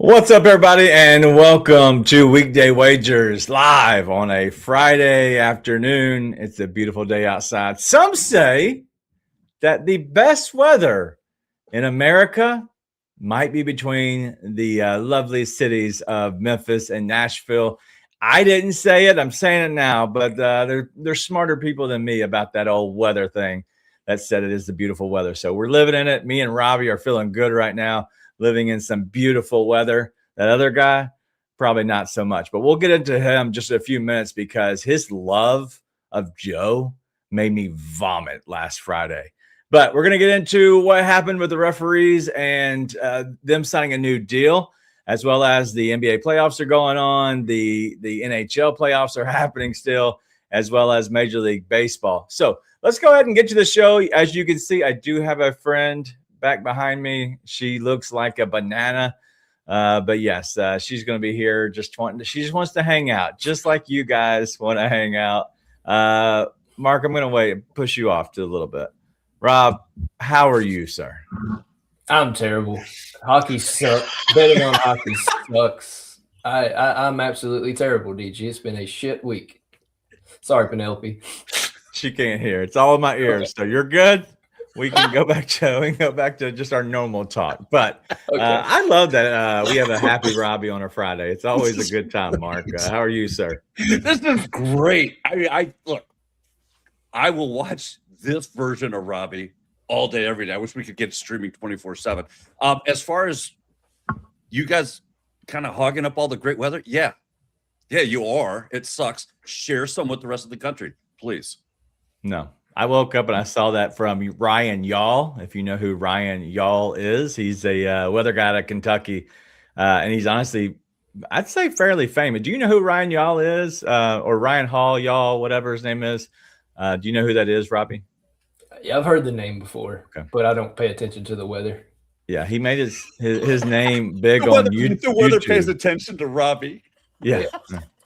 What's up, everybody, and welcome to Weekday Wagers live on a Friday afternoon. It's a beautiful day outside. Some say that the best weather in America might be between the lovely cities of Memphis and Nashville. I didn't say it. I'm saying it now, but they're smarter people than me about that old weather thing that said it is the beautiful weather. So we're living in it. Me and Robbie are feeling good right now, living in some beautiful weather. That other guy, probably not so much. But we'll get into him just a few minutes because his love of Joe made me vomit last Friday. But we're going to get into what happened with the referees and them signing a new deal, as well as the NBA playoffs are going on. The NHL playoffs are happening still, as well as Major League Baseball. So let's go ahead and get to the show. As you can see, I do have a friend back behind me. She looks like a banana. But yes, she's going to be here. She just wants to hang out, just like you guys want to hang out. Mark, I'm going to push you off to a little bit. Rob, how are you, sir? I'm terrible. Hockey sucks. Betting on hockey sucks. I'm absolutely terrible, DG. It's been a shit week. Sorry, Penelope. She can't hear. It's all in my ears. So you're good. We can go back to just our normal talk. But okay. I love that we have a happy Robbie on a Friday. It's always a good time, Mark. How are you, sir? This is great. I will watch this version of Robbie all day, every day. I wish we could get streaming 24/7. As far as you guys kind of hogging up all the great weather, yeah, you are. It sucks. Share some with the rest of the country, please. No. I woke up and I saw that from Ryan Y'all. If you know who Ryan Y'all is, he's a weather guy out of Kentucky. And he's honestly, I'd say fairly famous. Do you know who Ryan Y'all is? Or Ryan Hall Y'all, whatever his name is. Do you know who that is, Robbie? Yeah, I've heard the name before, but I don't pay attention to the weather. Yeah, he made his name big on YouTube. The weather pays attention to Robbie. Yeah.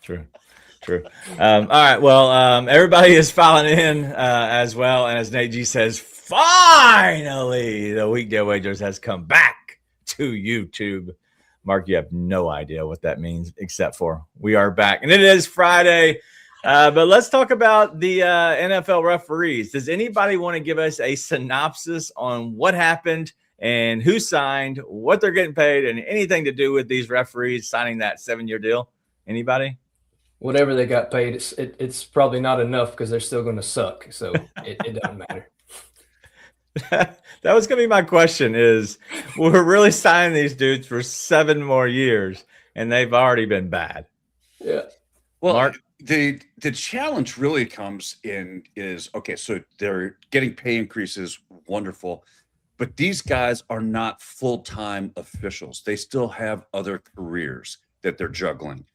True. All right. Well, everybody is filing in as well. And as Nate G says, finally, the Weekday Wagers has come back to YouTube. Mark, you have no idea what that means, except for we are back. And it is Friday. But let's talk about the NFL referees. Does anybody want to give us a synopsis on what happened and who signed, what they're getting paid, and anything to do with these referees signing that 7-year deal? Anybody? Whatever they got paid, it's probably not enough because they're still going to suck. So it doesn't matter. That was going to be my question is, we're really signing these dudes for 7 more years, and they've already been bad. Yeah. Well, Mark? The challenge really comes in is, okay, so they're getting pay increases, wonderful, but these guys are not full-time officials. They still have other careers that they're juggling.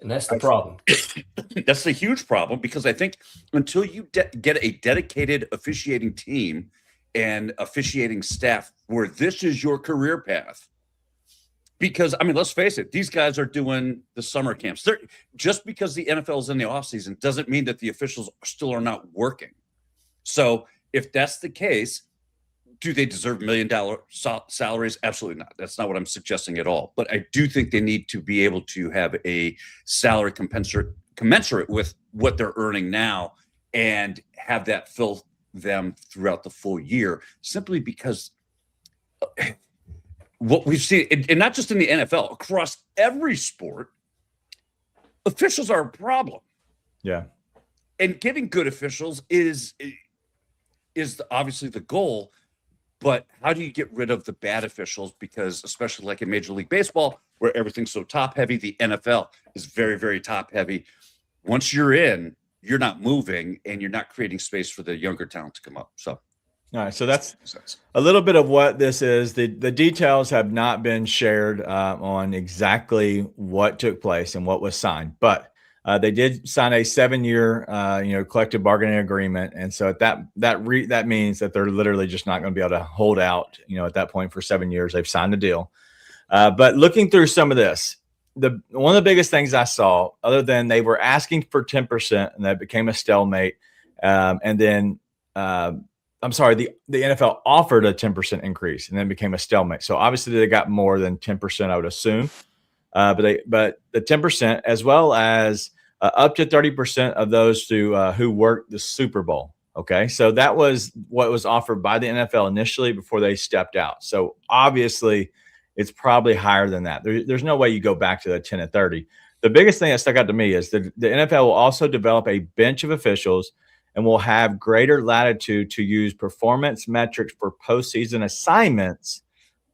And that's the problem. That's a huge problem because I think until you get a dedicated officiating team and officiating staff where this is your career path, because, I mean, let's face it, these guys are doing the summer camps. Just because the NFL is in the offseason doesn't mean that the officials still are not working. So if that's the case, do they deserve $1 million salaries? Absolutely not. That's not what I'm suggesting at all. But I do think they need to be able to have a salary commensurate with what they're earning now and have that fill them throughout the full year, simply because what we've seen, and not just in the NFL, across every sport, officials are a problem. Yeah. And getting good officials is obviously the goal. But how do you get rid of the bad officials? Because especially like in Major League Baseball, where everything's so top heavy, the NFL is very, very top heavy. Once you're in, you're not moving and you're not creating space for the younger talent to come up. So, all right. So that's a little bit of what this is. The details have not been shared on exactly what took place and what was signed, but they did sign a 7-year, collective bargaining agreement, and so that means that they're literally just not going to be able to hold out, at that point for 7 years. They've signed a deal. But looking through some of this, one of the biggest things I saw, other than they were asking for 10%, and that became a stalemate, and then the NFL offered a 10% increase, and then became a stalemate. So obviously they got more than 10%, I would assume. but the 10%, as well as up to 30% of those who worked the Super Bowl. Okay, so that was what was offered by the NFL initially before they stepped out. So obviously, it's probably higher than that. There's no way you go back to the 10 and 30. The biggest thing that stuck out to me is that the NFL will also develop a bench of officials and will have greater latitude to use performance metrics for postseason assignments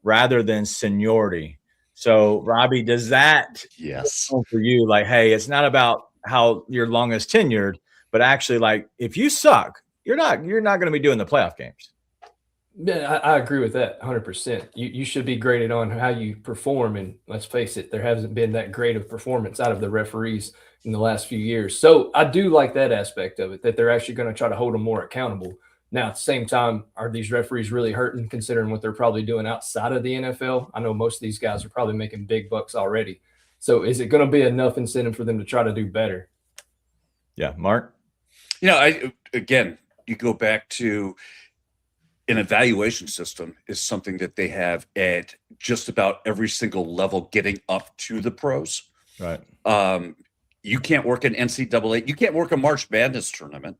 rather than seniority. So, Robbie, does that for you? Like, hey, it's not about how you're longest tenured, but actually, like, if you suck, you're not going to be doing the playoff games. Yeah, I agree with that 100%. You should be graded on how you perform, and let's face it, there hasn't been that great of performance out of the referees in the last few years. So I do like that aspect of it, that they're actually going to try to hold them more accountable. Now, at the same time, are these referees really hurting considering what they're probably doing outside of the NFL? I know most of these guys are probably making big bucks already. So is it going to be enough incentive for them to try to do better? Yeah, Mark? You go back to an evaluation system is something that they have at just about every single level getting up to the pros. Right. You can't work an NCAA. You can't work a March Madness tournament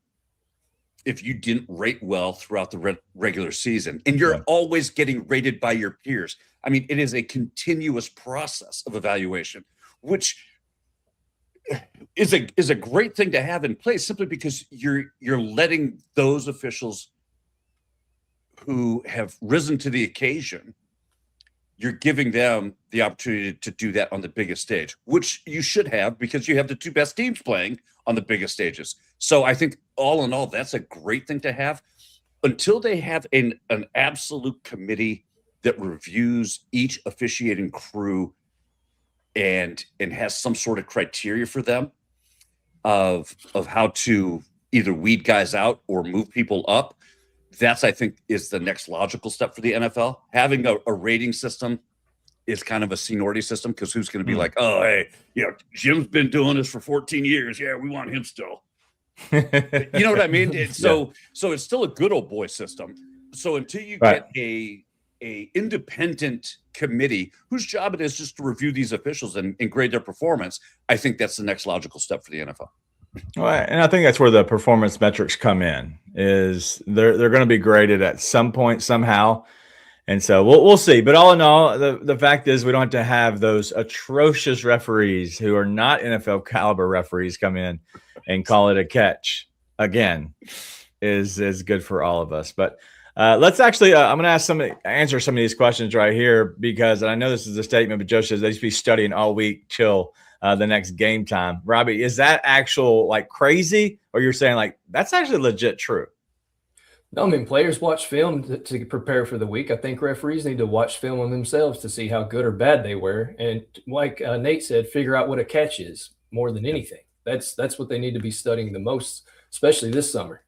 if you didn't rate well throughout the regular season. And you're always getting rated by your peers. I mean, it is a continuous process of evaluation, which is a great thing to have in place simply because you're letting those officials who have risen to the occasion, you're giving them the opportunity to do that on the biggest stage, which you should have because you have the two best teams playing on the biggest stages. So I think all in all, that's a great thing to have until they have an absolute committee that reviews each officiating crew and has some sort of criteria for them of how to either weed guys out or move people up. That's, I think, is the next logical step for the NFL. Having a rating system is kind of a seniority system because who's going to be like, oh, hey, Jim's been doing this for 14 years. Yeah, we want him still. You know what I mean? So it's still a good old boy system. So until you get a independent committee whose job it is just to review these officials and grade their performance, I think that's the next logical step for the NFL. Well, and I think that's where the performance metrics come in. Is they're going to be graded at some point somehow, and so we'll see. But all in all, the fact is we don't have to have those atrocious referees who are not NFL caliber referees come in and call it a catch again. Is good for all of us. But let's actually I'm going to answer some of these questions right here because I know this is a statement, but Joe says they should be studying all week till the next game time. Robbie, is that actual like crazy, or you're saying like that's actually legit true? No, I mean, players watch film to prepare for the week. I think referees need to watch film on themselves to see how good or bad they were. And like Nate said, figure out what a catch is more than anything. That's what they need to be studying the most, especially this summer.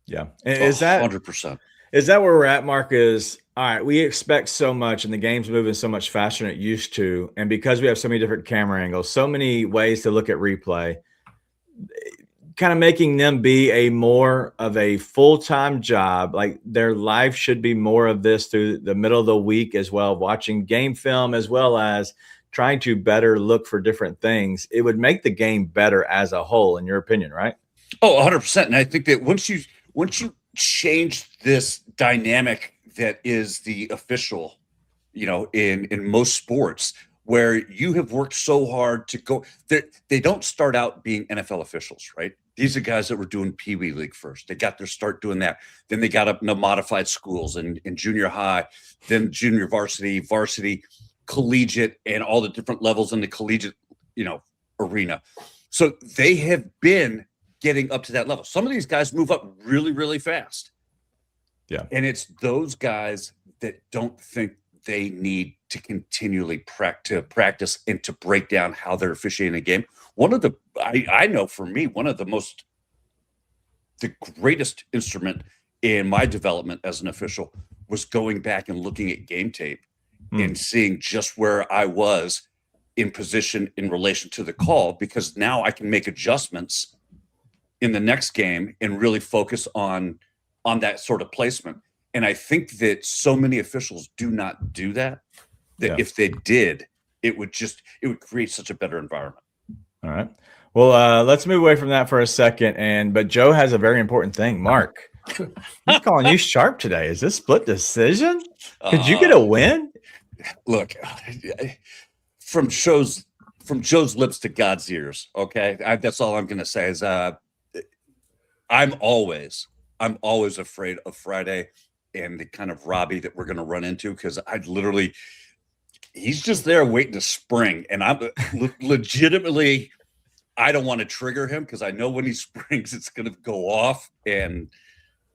Yeah. Is that 100%? Is that where we're at, Mark? Is all right, we expect so much and the game's moving so much faster than it used to. And because we have so many different camera angles, so many ways to look at replay, kind of making them be a more of a full-time job. Like their life should be more of this through the middle of the week as well, watching game film as well as trying to better look for different things. It would make the game better as a whole, in your opinion, right? Oh, 100%. And I think that once you change this dynamic that is the official, in most sports, where you have worked so hard to go, they don't start out being NFL officials, right? These are guys that were doing Pee Wee League first. They got their start doing that. Then they got up in the modified schools and in junior high, then junior varsity, collegiate, and all the different levels in the collegiate, arena. So they have been getting up to that level. Some of these guys move up really, really fast. Yeah. And it's those guys that don't think they need to continually practice and to break down how they're officiating a game. I know for me, the greatest instrument in my development as an official was going back and looking at game tape and seeing just where I was in position in relation to the call, because now I can make adjustments in the next game and really focus on that sort of placement. And I think that so many officials do not do that. If they did, it would create such a better environment. All right. Well, let's move away from that for a second. But Joe has a very important thing. Mark, he's calling you sharp today. Is this split decision? Could you get a win? Look, from Joe's lips to God's ears. Okay, that's all I'm going to say. Is I'm always afraid of Friday and the kind of Robbie that we're going to run into, because he's just there waiting to spring, and I'm legitimately. I don't want to trigger him because I know when he springs, it's going to go off, and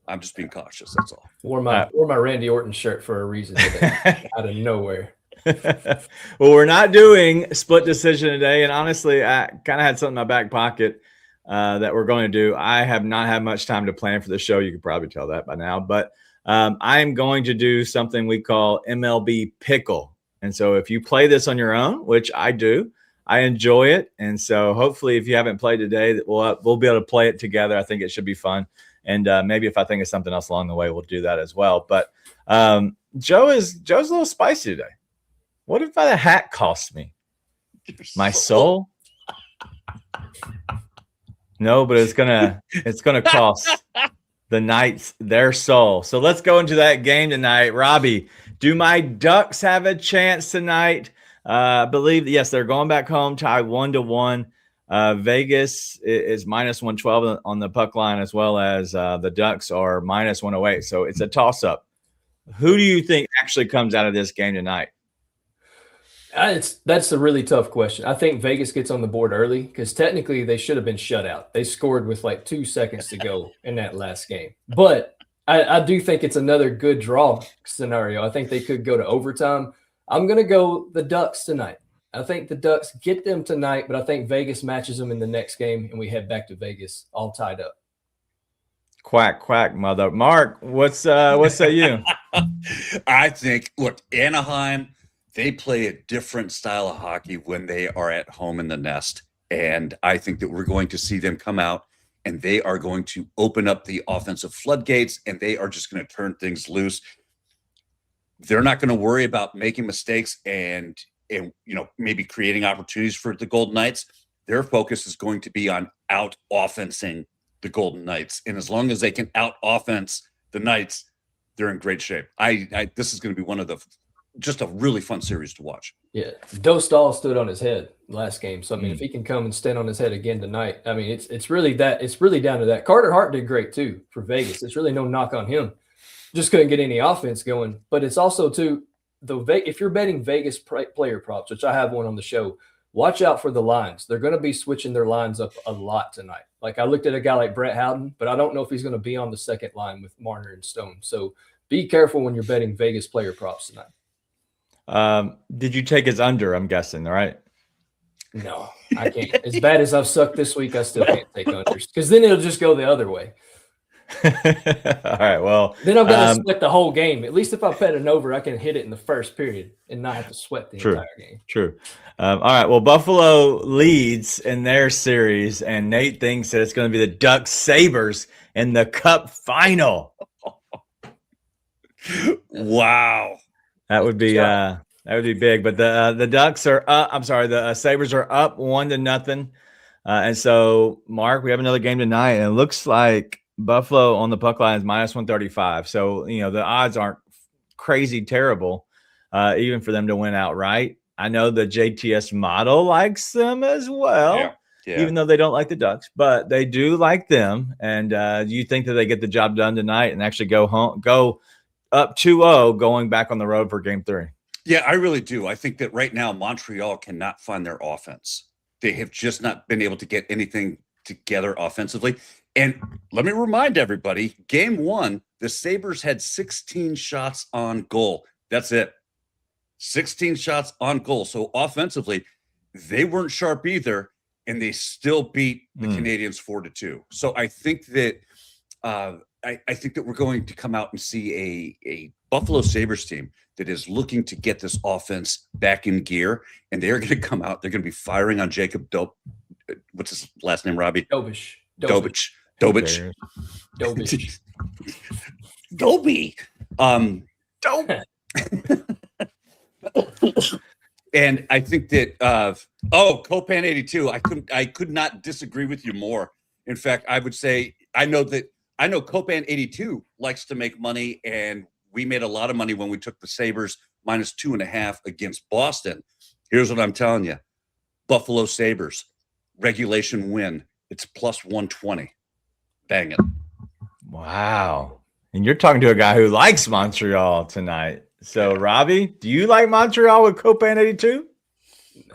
I'm just being cautious. That's all. Wore my Randy Orton shirt for a reason today, out of nowhere. Well, we're not doing split decision today, and honestly, I kind of had something in my back pocket that we're going to do. I have not had much time to plan for the show. You could probably tell that by now, but I am going to do something we call MLB Pickle. And so if you play this on your own, which I do, I enjoy it. And so hopefully if you haven't played today, that we'll be able to play it together. I think it should be fun. And maybe if I think of something else along the way, we'll do that as well. But Joe's a little spicy today. What if the hat cost me my soul? No, but it's gonna cost the Knights their soul. So let's go into that game tonight. Robbie, do my Ducks have a chance tonight? I believe that, yes, they're going back home, tied 1-1. Vegas is minus 112 on the puck line, as well as the Ducks are minus 108. So it's a toss-up. Who do you think actually comes out of this game tonight? That's a really tough question. I think Vegas gets on the board early because technically they should have been shut out. They scored with like 2 seconds to go in that last game. But I do think it's another good draw scenario. I think they could go to overtime. I'm going to go the Ducks tonight. I think the Ducks get them tonight, but I think Vegas matches them in the next game, and we head back to Vegas all tied up. Quack, quack, mother. Mark, what say you? I think, look, Anaheim, they play a different style of hockey when they are at home in the nest. And I think that we're going to see them come out, and they are going to open up the offensive floodgates, and they are just going to turn things loose. They're not going to worry about making mistakes and maybe creating opportunities for the Golden Knights. Their focus is going to be on out offensing the Golden Knights. And as long as they can out offense the Knights, they're in great shape. This is going to be just a really fun series to watch. Yeah. Dostal stood on his head last game. So, I mean, if he can come and stand on his head again tonight, I mean, it's really down to that. Carter Hart did great too for Vegas. It's really no knock on him. Just couldn't get any offense going. But it's also too, if you're betting Vegas player props, which I have one on the show, watch out for the lines. They're going to be switching their lines up a lot tonight. Like I looked at a guy like Brett Howden, but I don't know if he's going to be on the second line with Marner and Stone. So be careful when you're betting Vegas player props tonight. Did you take his under? I'm guessing, right? No, I can't. As bad as I've sucked this week, I still can't take unders because then it'll just go the other way. All right. Well, then I've got to sweat the whole game. At least if I bet an over, I can hit it in the first period and not have to sweat the entire game. True. All right. Well, Buffalo leads in their series, and Nate thinks that it's going to be the Ducks Sabres in the Cup final. Wow. That would be big. But the Ducks are up. I'm sorry, the Sabres are up 1-0. And so, Mark, we have another game tonight, and it looks like Buffalo on the puck line is minus 135. So, the odds aren't crazy terrible, even for them to win outright. I know the JTS model likes them as well, even though they don't like the Ducks, but they do like them. And you think that they get the job done tonight and actually go up 2-0 going back on the road for game 3? Yeah, I really do. I think that right now Montreal cannot find their offense. They have just not been able to get anything together offensively. And let me remind everybody, game 1, the Sabres had 16 shots on goal. That's it. 16 shots on goal. So offensively, they weren't sharp either, and they still beat the Canadians 4-2. So I think that I think that we're going to come out and see a Buffalo Sabres team that is looking to get this offense back in gear, and they're going to come out. They're going to be firing on Jacob what's his last name, Robbie? Dobich. Dobich. Dobie. And I think that Copan 82, I could not disagree with you more. In fact, I would say I know Copan 82 likes to make money, and we made a lot of money when we took the Sabres -2.5 against Boston. Here's what I'm telling you. Buffalo Sabres, regulation win. It's +120. Bang it. Wow. And you're talking to a guy who likes Montreal tonight. So, Robbie, do you like Montreal with Copan 82?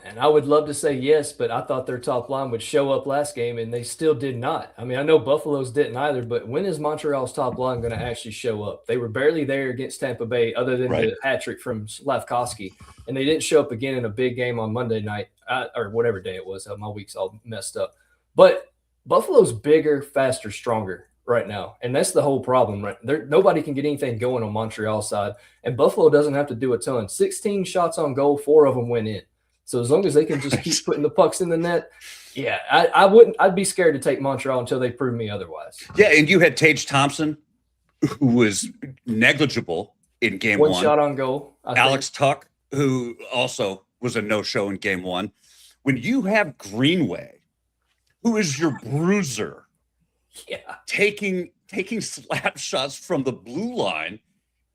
And I would love to say yes, but I thought their top line would show up last game, and they still did not. I mean, I know Buffalo's didn't either, but when is Montreal's top line going to actually show up? They were barely there against Tampa Bay, other than the hat-trick from Slavkovsky, and they didn't show up again in a big game on Monday night, or whatever day it was. My week's all messed up. But Buffalo's bigger, faster, stronger right now, and that's the whole problem. Right there, nobody can get anything going on Montreal's side, and Buffalo doesn't have to do a ton. 16 shots on goal, 4 of them went in. So as long as they can just keep putting the pucks in the net, yeah, I'd be scared to take Montreal until they prove me otherwise. Yeah, and you had Tage Thompson, who was negligible in game one. 1 shot on goal. Alex Tuck, who also was a no-show in game one. When you have Greenway, who is your bruiser, taking slap shots from the blue line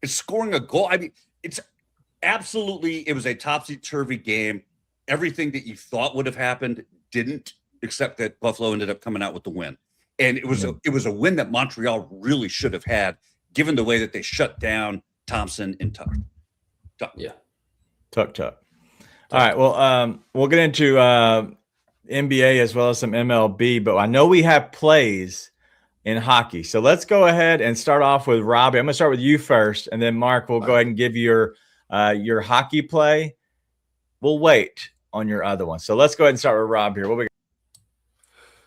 and scoring a goal. I mean, it was a topsy-turvy game. Everything that you thought would have happened didn't, except that Buffalo ended up coming out with the win. And it was a win that Montreal really should have had, given the way that they shut down Thompson and Tuck. Yeah. Tuck. All right. Well, we'll get into NBA as well as some MLB, but I know we have plays in hockey. So let's go ahead and start off with Robbie. I'm going to start with you first, and then Mark will go ahead and give your hockey play. We'll wait on your other one. So let's go ahead and start with Rob here. What we got?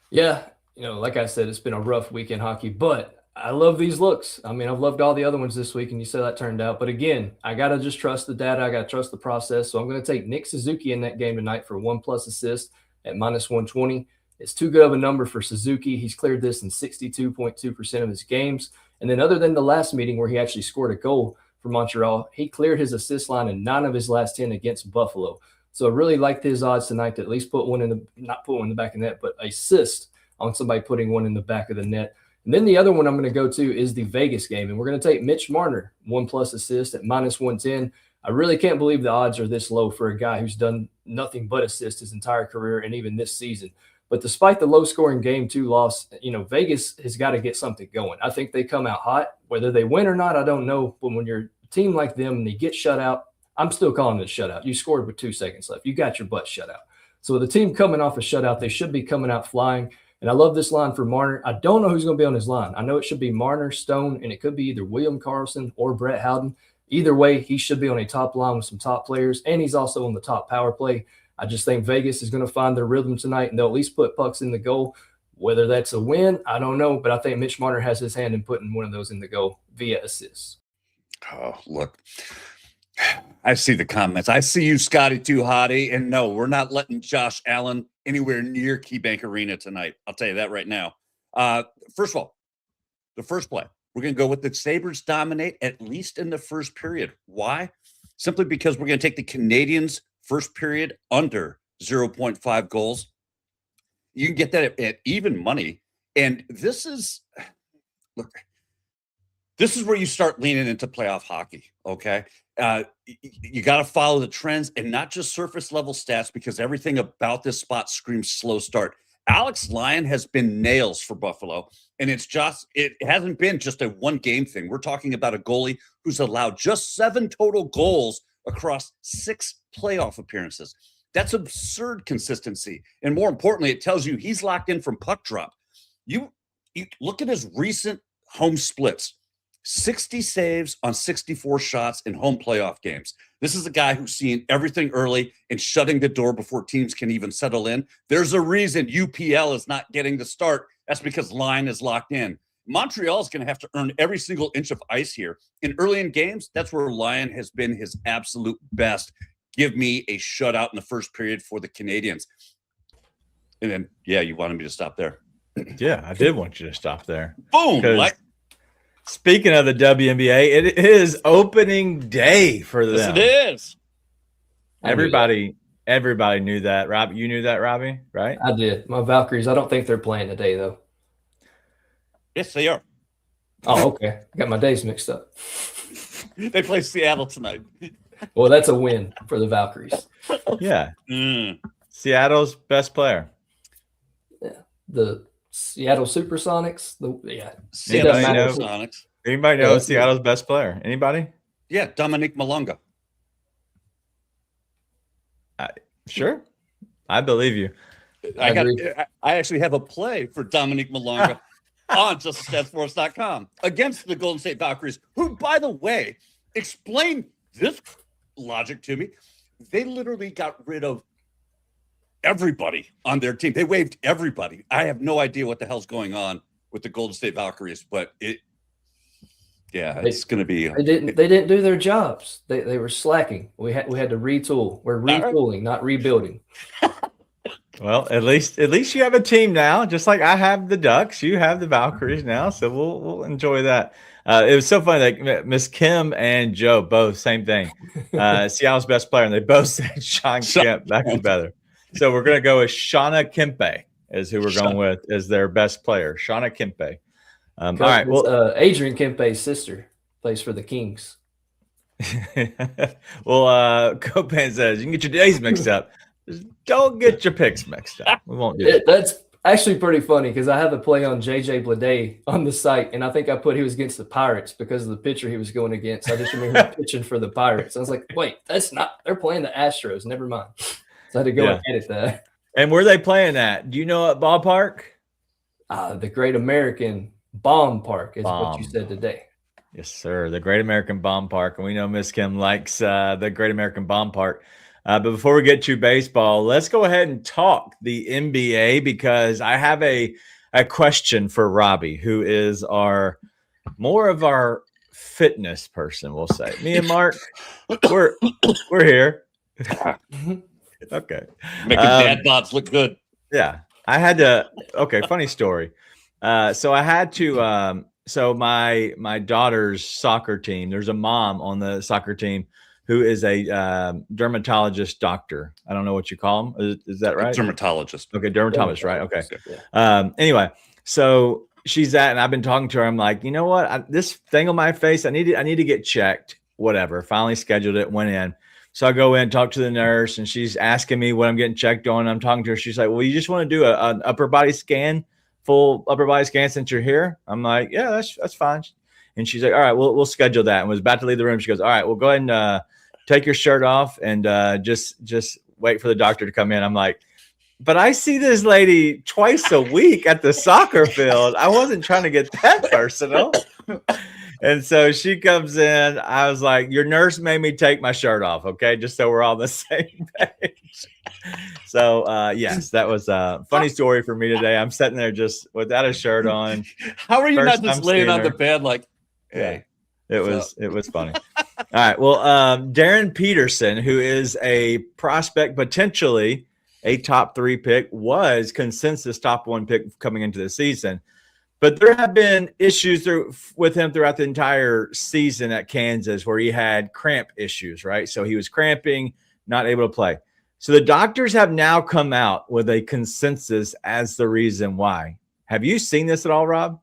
Yeah, like I said, it's been a rough week in hockey, but I love these looks. I mean, I've loved all the other ones this week, and you said that turned out. But again, I got to just trust the data. I got to trust the process. So I'm going to take Nick Suzuki in that game tonight for 1+ assist at -120. It's too good of a number for Suzuki. He's cleared this in 62.2% of his games. And then other than the last meeting where he actually scored a goal for Montreal, he cleared his assist line in 9 of his last 10 against Buffalo. So I really liked his odds tonight to at least put one not put one in the back of the net, but assist on somebody putting one in the back of the net. And then the other one I'm going to go to is the Vegas game. And we're going to take Mitch Marner, 1+ assist at -110. I really can't believe the odds are this low for a guy who's done nothing but assist his entire career and even this season. But despite the low-scoring Game 2 loss, Vegas has got to get something going. I think they come out hot. Whether they win or not, I don't know. But when you're a team like them and they get shut out, I'm still calling it a shutout. You scored with 2 seconds left. You got your butt shut out. So with the team coming off a shutout, they should be coming out flying. And I love this line for Marner. I don't know who's going to be on his line. I know it should be Marner, Stone, and it could be either William Karlsson or Brett Howden. Either way, he should be on a top line with some top players, and he's also on the top power play. I just think Vegas is going to find their rhythm tonight, and they'll at least put pucks in the goal. Whether that's a win, I don't know, but I think Mitch Marner has his hand in putting one of those in the goal via assists. Oh, look. I see the comments. I see you, Scotty Too Hottie. And no, we're not letting Josh Allen anywhere near KeyBank Arena tonight. I'll tell you that right now. First of all, the first play, we're going to go with the Sabres dominate, at least in the first period. Why? Simply because we're going to take the Canadiens' first period under 0.5 goals. You can get that at even money. And this is where you start leaning into playoff hockey, okay? You got to follow the trends and not just surface level stats, because everything about this spot screams slow start. Alex Lyon has been nails for Buffalo, and it hasn't been just a one game thing. We're talking about a goalie who's allowed just 7 total goals across 6 playoff appearances. That's absurd consistency. And more importantly, it tells you he's locked in from puck drop. You look at his recent home splits. 60 saves on 64 shots in home playoff games. This is a guy who's seeing everything early and shutting the door before teams can even settle in. There's a reason UPL is not getting the start. That's because Lyon is locked in. Montreal is going to have to earn every single inch of ice here. In early in games, that's where Lyon has been his absolute best. Give me a shutout in the first period for the Canadiens. And then, you wanted me to stop there. Yeah, I did want you to stop there. Boom! Speaking of the WNBA, it is opening day for them. Yes, it is. Everybody knew that. Rob, you knew that, Robbie, right? I did. My Valkyries, I don't think they're playing today, though. Yes, they are. Oh, okay. Got my days mixed up. They play Seattle tonight. Well, that's a win for the Valkyries. Yeah. Seattle's best player. Yeah. The Seattle Supersonics. Seattle Anybody Supersonics. Anybody know Seattle's best player? Anybody? Yeah, Dominique Malonga. Sure. I believe you. I actually have a play for Dominique Malonga on JustAStatSports.com against the Golden State Valkyries, who, by the way, explain this logic to me. They literally got rid of everybody on their team. They waived everybody. I have no idea what the hell's going on with the Golden State Valkyries, but it's going to be. They didn't do their jobs. They were slacking. We had to retool. We're retooling, not rebuilding. Well, at least you have a team now. Just like I have the Ducks, you have the Valkyries now. So we'll enjoy that. It was so funny. Like Miss Kim and Joe both same thing. Seattle's best player, and they both said Sean Kemp back together. So we're gonna go with Shauna Kempe is who we're going with as their best player. Shauna Kempe. All right. Well, Adrian Kempe's sister plays for the Kings. Well, Copan says you can get your days mixed up. Just don't get your picks mixed up. We won't do that. That's actually pretty funny because I have a play on JJ Bleday on the site, and I think I put he was against the Pirates because of the pitcher he was going against. I just remember him pitching for the Pirates. I was like, wait, that's not – they're playing the Astros. Never mind. So I had to go and edit that. And where are they playing at? Do you know what ballpark? The Great American Bomb Park is what you said today. Yes, sir. The Great American Bomb Park. And we know Miss Kim likes the Great American Bomb Park. But before we get to baseball, let's go ahead and talk the NBA because I have a question for Robbie, who is more of our fitness person, we'll say. Me and Mark, we're here. Okay. Making dad bods look good. Yeah. I had to funny story. So I had to so my daughter's soccer team, there's a mom on the soccer team who is a dermatologist doctor. I don't know what you call him. Is that right? Dermatologist. Okay, dermatologist, right? Okay. Anyway, so she's and I've been talking to her. I'm like, you know what? This thing on my face, I need to get checked. Whatever. Finally scheduled it. Went in. So I go in, talk to the nurse, and she's asking me what I'm getting checked on. I'm talking to her. She's like, well, you just want to do an upper body scan, full upper body scan since you're here? I'm like, yeah, that's fine. And she's like, all right, we'll schedule that. And was about to leave the room. She goes, all right, well, go ahead and take your shirt off and just wait for the doctor to come in. I'm like, but I see this lady twice a week at the soccer field. I wasn't trying to get that personal. And so she comes in. I was like, your nurse made me take my shirt off, okay? Just so we're all on the same page. So, yes, that was a funny story for me today. I'm sitting there just without a shirt on. How are you not just laying on the bed like, hey? It was funny. All right. Well, Darren Peterson, who is a prospect, potentially a top 3 pick, was consensus top 1 pick coming into the season. But there have been issues with him throughout the entire season at Kansas where he had cramp issues, right? So he was cramping, not able to play. So the doctors have now come out with a consensus as the reason why. Have you seen this at all, Rob?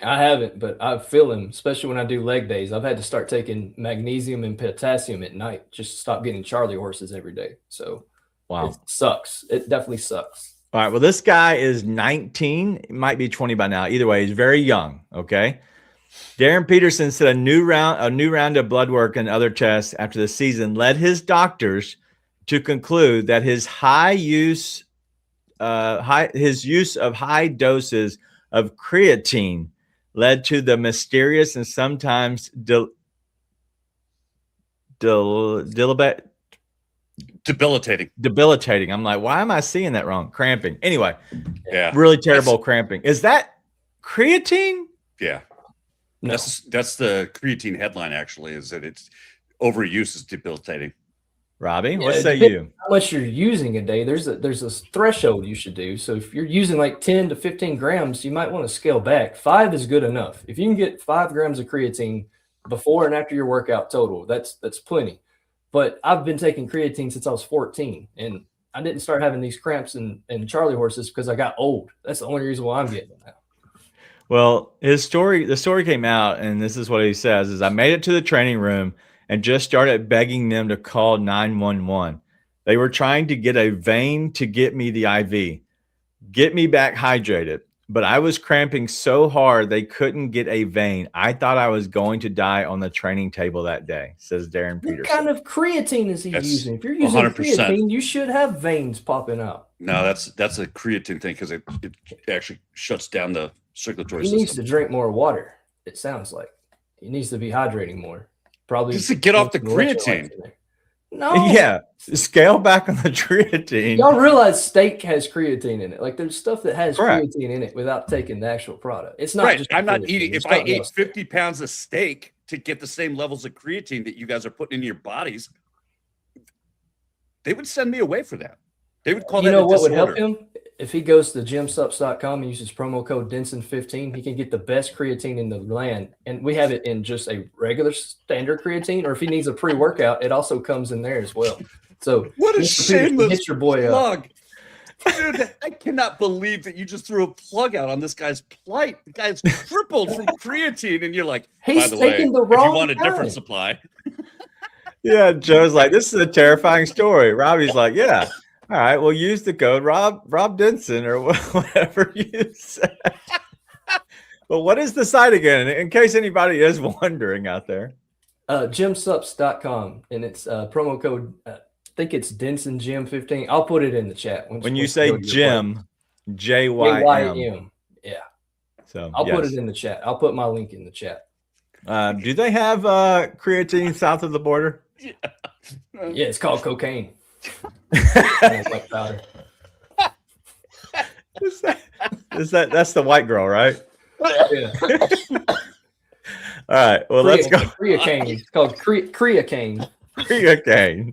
I haven't, but I feel him, especially when I do leg days. I've had to start taking magnesium and potassium at night just to stop getting Charlie horses every day. So wow, it sucks. It definitely sucks. All right. Well, this guy is 19. It might be 20 by now. Either way, he's very young. Okay. Darren Peterson said a new round of blood work and other tests after the season led his doctors to conclude that his use of high doses of creatine led to the mysterious and sometimes debilitating. I'm like, why am I seeing that wrong? Cramping. Anyway, really terrible cramping. Is that creatine? Yeah. No. That's the creatine headline, actually, is that it's overuse is debilitating. Robbie, what say you? How much you're using a day? There's a threshold you should do. So if you're using like 10 to 15 grams, you might want to scale back. 5 is good enough. If you can get 5 grams of creatine before and after your workout total, that's plenty. But I've been taking creatine since I was 14, and I didn't start having these cramps and Charlie horses because I got old. That's the only reason why I'm getting them now. Well, the story came out, and this is what he says: "Is I made it to the training room and just started begging them to call 911. They were trying to get a vein to get me the IV, get me back hydrated, but I was cramping so hard they couldn't get a vein. I thought I was going to die on the training table that day," says Darren Peterson. What kind of creatine is he using? If you're using 100%. creatine, you should have veins popping out. No, that's a creatine thing because it actually shuts down the circulatory He system. needs to drink more water. It sounds like he needs to be hydrating more. Probably just to get off the creatine. No, Yeah, scale back on the creatine. Y'all realize steak has creatine in it. Like there's stuff that has Correct. creatine in it without taking the actual product. It's not Right. just I'm not creatine. eating. It's If I something ate else. 50 pounds of steak to get the same levels of creatine that you guys are putting into your bodies, they would send me away for that. They would call You that know a what would disorder. help him? If he goes to gymsups.com and uses promo code Denson15, he can get the best creatine in the land. And we have it in just a regular standard creatine, or if he needs a pre-workout, it also comes in there as well. So What a Mr. Peterson, shameless hit your boy up. plug. Dude, I cannot believe that you just threw a plug out on this guy's plight. The guy's crippled from creatine, and you're like, He's by the way, taking the if you wrong want a kind. different supply. Yeah, Joe's like, this is a terrifying story. Robbie's like, yeah. All right, well, use the code Rob Denson or whatever you said. But what is the site again? In case anybody is wondering out there. Gymsups.com, and it's promo code, I think it's Denson Gym 15. I'll put it in the chat. When you say gym, JYM. JYM. Yeah. So I'll put it in the chat. I'll put my link in the chat. Do they have creatine south of the border? Yeah, it's called cocaine. It's like powder. That's the white girl, right? Yeah. All right. Well, let's go. Creatine. It's called creatine. Creatine.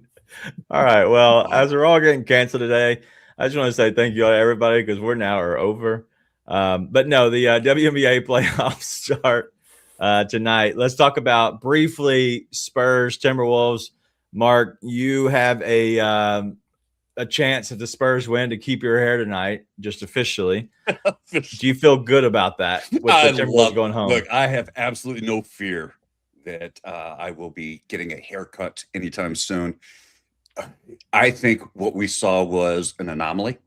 All right. Well, as we're all getting canceled today, I just want to say thank you to everybody because we're now over. But no, the WNBA playoffs start tonight. Let's talk about briefly Spurs, Timberwolves. Mark, you have a chance if the Spurs win to keep your hair tonight, just officially. Do you feel good about that with the Timberwolves going home? Look, I have absolutely no fear that I will be getting a haircut anytime soon. I think what we saw was an anomaly.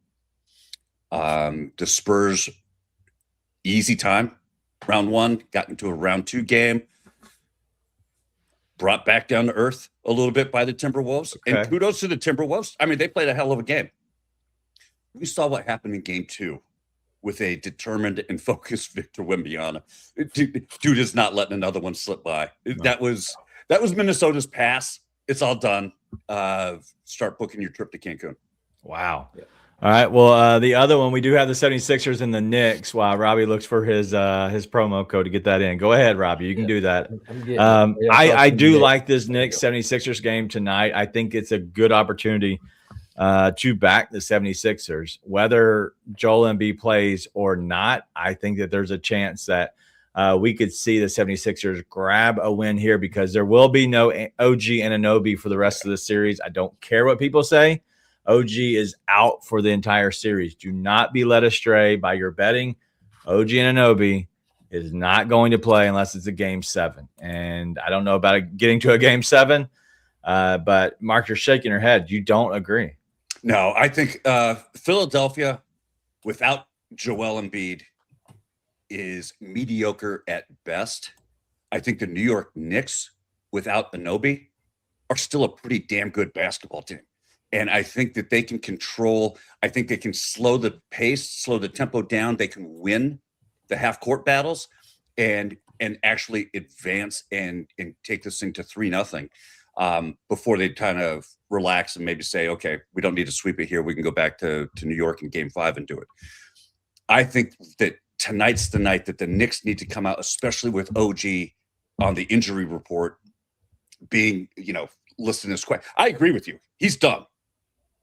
The Spurs, easy time, round one, got into a round two game, brought back down to earth a little bit by the Timberwolves. Okay. And kudos to the Timberwolves. I mean, they played a hell of a game. We saw what happened in game two with a determined and focused Victor Wembanyama. Dude is not letting another one slip by. No. That was Minnesota's pass. It's all done. Start booking your trip to Cancun. Wow. Yeah. All right. Well, the other one, we do have the 76ers and the Knicks while Robbie looks for his promo code to get that in. Go ahead, Robbie. You can do that. I do like this Knicks 76ers game tonight. I think it's a good opportunity to back the 76ers. Whether Joel Embiid plays or not, I think that there's a chance that we could see the 76ers grab a win here because there will be no OG Anunoby for the rest of the series. I don't care what people say. OG is out for the entire series. Do not be led astray by your betting. OG Anunoby is not going to play unless it's a game 7. And I don't know about getting to a game 7, but Mark, you're shaking your head. You don't agree. No, I think Philadelphia without Joel Embiid is mediocre at best. I think the New York Knicks without Anunoby are still a pretty damn good basketball team. And I think that they can control, I think they can slow the pace, slow the tempo down. They can win the half court battles and actually advance and take this thing to 3-0 before they kind of relax and maybe say, okay, we don't need to sweep it here. We can go back to New York in game 5 and do it. I think that tonight's the night that the Knicks need to come out, especially with OG on the injury report being, listed as quick. I agree with you. He's done.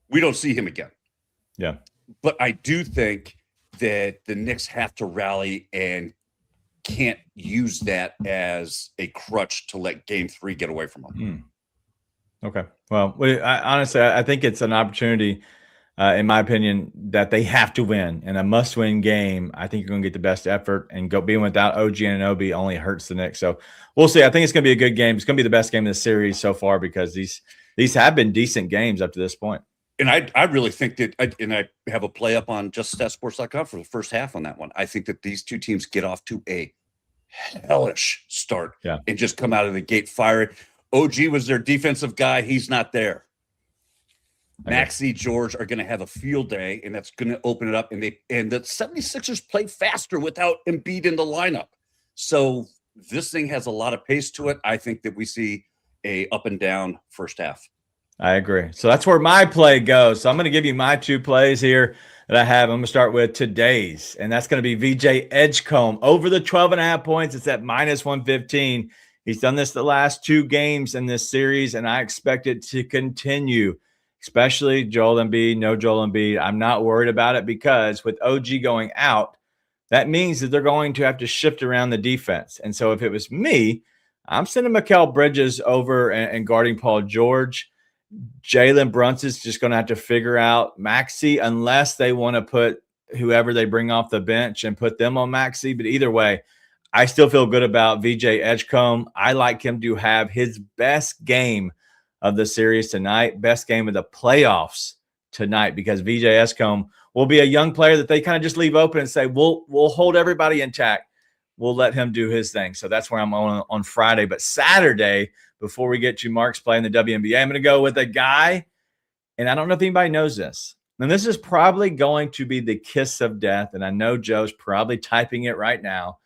We don't see him again. Yeah. But I do think that the Knicks have to rally and can't use that as a crutch to let game 3 get away from them. Okay. Well, honestly, I think it's an opportunity, in my opinion, that they have to win in a must-win game. I think you're going to get the best effort, and being without OG and Obi only hurts the Knicks. So we'll see. I think it's going to be a good game. It's going to be the best game of the series so far because these have been decent games up to this point. And I really think that, I have a play up on juststatsports.com for the first half on that one. I think that these two teams get off to a hellish start and just come out of the gate firing. OG was their defensive guy. He's not there. Maxey, George are going to have a field day, and that's going to open it up. And the 76ers play faster without Embiid in the lineup. So this thing has a lot of pace to it. I think that we see a up and down first half. I agree. So that's where my play goes. So I'm going to give you my 2 plays here that I have. I'm going to start with today's, and that's going to be VJ Edgecombe over the 12.5 points. It's at -115. He's done this the last 2 games in this series, and I expect it to continue, especially Joel Embiid, no Joel Embiid. I'm not worried about it because with OG going out, that means that they're going to have to shift around the defense. And so if it was me, I'm sending Mikal Bridges over and guarding Paul George. Jalen Brunson's just going to have to figure out Maxey unless they want to put whoever they bring off the bench and put them on Maxey. But either way, I still feel good about VJ Edgecombe. I like him to have his best game of the series tonight, best game of the playoffs tonight, because VJ Edgecombe will be a young player that they kind of just leave open and say, we'll hold everybody intact. We'll let him do his thing. So that's where I'm on Friday. But Saturday, before we get to Mark's play in the WNBA, I'm going to go with a guy, and I don't know if anybody knows this. And this is probably going to be the kiss of death, and I know Joe's probably typing it right now.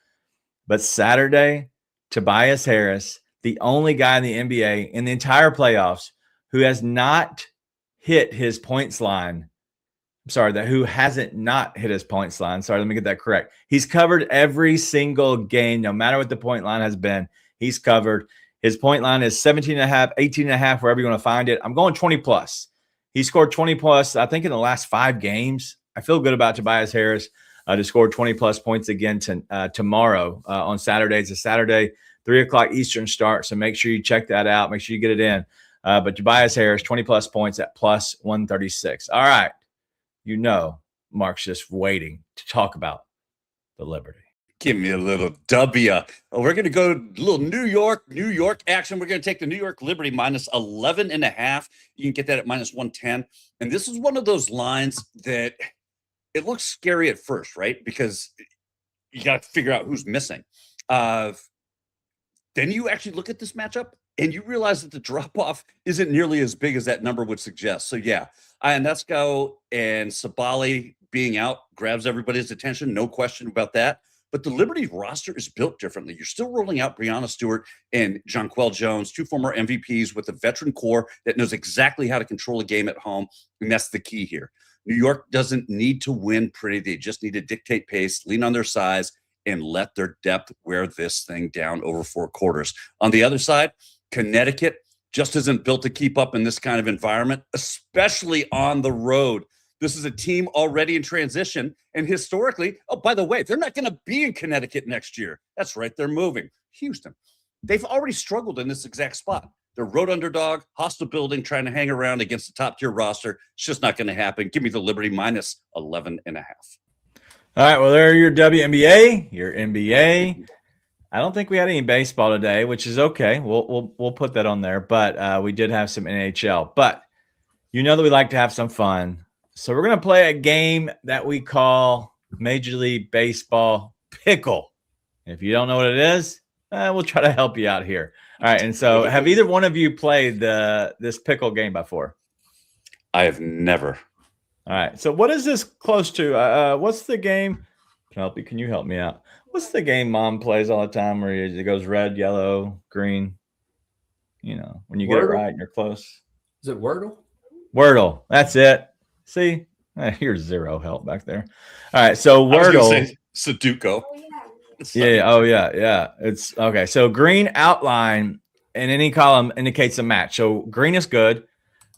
But Saturday, Tobias Harris, the only guy in the NBA in the entire playoffs who has not hit his points line. Who hasn't not hit his points line. Sorry, let me get that correct. He's covered every single game, no matter what the point line has been. He's covered. His point line is 17.5, 18.5, wherever you want to find it. I'm going 20 plus. He scored 20 plus, I think, in the last 5 games. I feel good about Tobias Harris to score 20 plus points again tomorrow on Saturday. It's a Saturday, 3 o'clock Eastern start. So make sure you check that out. Make sure you get it in. But Tobias Harris, 20 plus points at plus 136. All right. You know, Mark's just waiting to talk about the Liberty. Give me a little W. We're going to go a little New York action. We're going to take the New York Liberty minus 11.5. You can get that at minus 110. And this is one of those lines that it looks scary at first, right? Because you got to figure out who's missing. Then you actually look at this matchup and you realize that the drop-off isn't nearly as big as that number would suggest. So, yeah, Ionesco and Sabali being out grabs everybody's attention. No question about that. But the Liberty roster is built differently. You're still rolling out Breonna Stewart and Jonquel Jones, 2 former MVPs with a veteran core that knows exactly how to control a game at home. And that's the key here. New York doesn't need to win pretty. They just need to dictate pace, lean on their size, and let their depth wear this thing down over 4 quarters. On the other side, Connecticut just isn't built to keep up in this kind of environment, especially on the road. This is a team already in transition. And historically, oh, by the way, they're not going to be in Connecticut next year. That's right. They're moving. Houston. They've already struggled in this exact spot. They're road underdog, hostile building, trying to hang around against the top tier roster. It's just not going to happen. Give me the Liberty minus 11.5. All right. Well, there are your WNBA, your NBA. I don't think we had any baseball today, which is okay. We'll put that on there. But we did have some NHL. But you know that we like to have some fun. So we're going to play a game that we call Major League Baseball Pickle. If you don't know what it is, we'll try to help you out here. All right. And so have either one of you played this pickle game before? I have never. All right. So what is this close to? What's the game? Penelope, can you help me out? What's the game Mom plays all the time where it goes red, yellow, green? You know, when you get it right, you're close. Is it Wordle? Wordle. That's it. See, here's zero help back there. All right, so Wordle. Sudoku. Yeah. Oh, yeah. It's okay. So green outline in any column indicates a match. So green is good.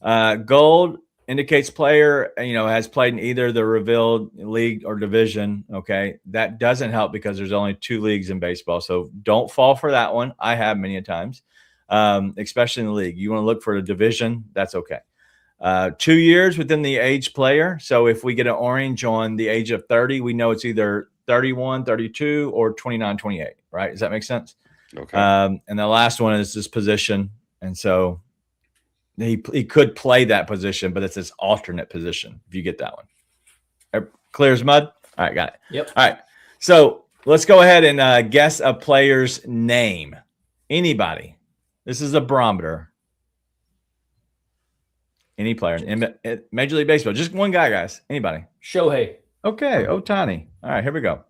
Gold indicates player, has played in either the revealed league or division. Okay, that doesn't help because there's only 2 leagues in baseball. So don't fall for that one. I have many a times. especially in the league. You want to look for a division, that's okay. 2 years within the age player. So if we get an orange on the age of 30, we know it's either 31, 32, or 29, 28, right? Does that make sense? Okay. And the last one is this position. And so he could play that position, but it's his alternate position if you get that one. Clear as mud? All right, got it. Yep. All right. So let's go ahead and guess a player's name. Anybody. This is a barometer. Any player in Major League Baseball. Just one guy, guys. Anybody. Shohei. Okay. Otani. All right, here we go.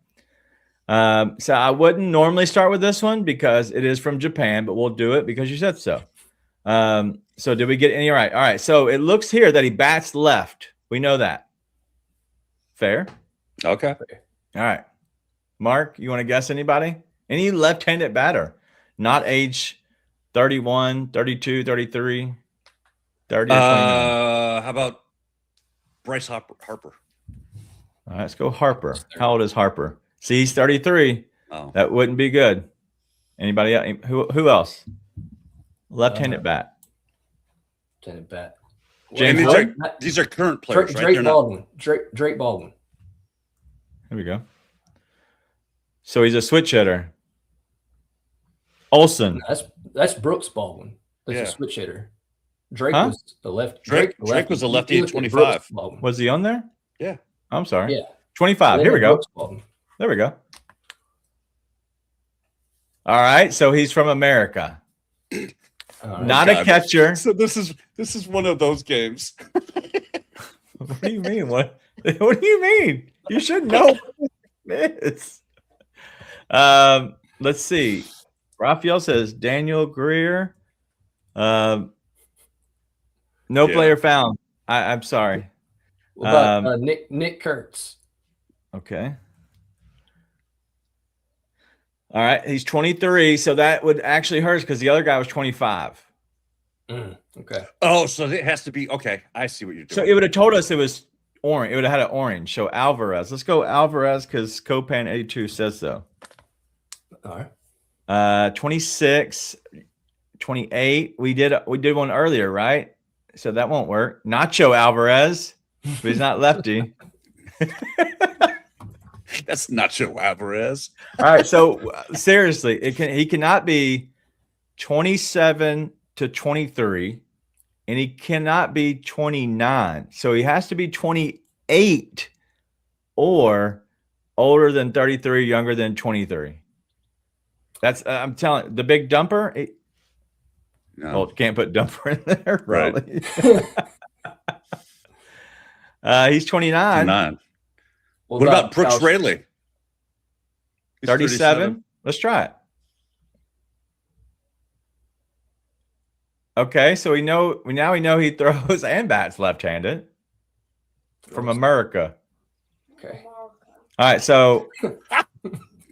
So I wouldn't normally start with this one because it is from Japan, but we'll do it because you said so. So did we get any right? All right. So it looks here that he bats left. We know that. Fair? Okay. All right. Mark, you want to guess anybody? Any left-handed batter? Not age 31, 32, 33, 30, or 29. How about Bryce Harper? All right, let's go Harper. How old is Harper? See, he's 33. Oh. That wouldn't be good. Anybody else? Who else? Left-handed bat. Left-handed bat. James And these are current players, right? Drake Baldwin. Drake Baldwin. Here we go. So he's a switch hitter. Olsen. That's Brooks Baldwin. That's Yeah. a switch hitter. Drake Huh? was the left. Drake was a lefty at 25. Was he on there? Yeah. I'm sorry. Yeah. 25. Here we go. There we go. All right. So he's from America. Not a catcher. So this is one of those games. What do you mean? What do you mean? You should know what it is. Let's see. Raphael says Daniel Greer. No player found. I'm sorry. What about Nick Kurtz? Okay. All right. He's 23, so that would actually hurt because the other guy was 25. Okay. Oh, so it has to be okay. I see what you're doing. So it would have told us it was orange. It would have had an orange. So Alvarez. Let's go Alvarez because Copan 82 says so. All right. 26, 28. We did one earlier, right? So that won't work. Nacho Alvarez, but he's not lefty. That's Nacho Alvarez. All right. So seriously, he cannot be 27 to 23, and he cannot be 29. So he has to be 28 or older than 33, younger than 23. That's I'm telling the big dumper. Well, can't put dumper in there, probably. Right. He's 29. What about Brooks Raley? 37. Let's try it. Okay, so we know he throws and bats left-handed from America. Okay. All right, so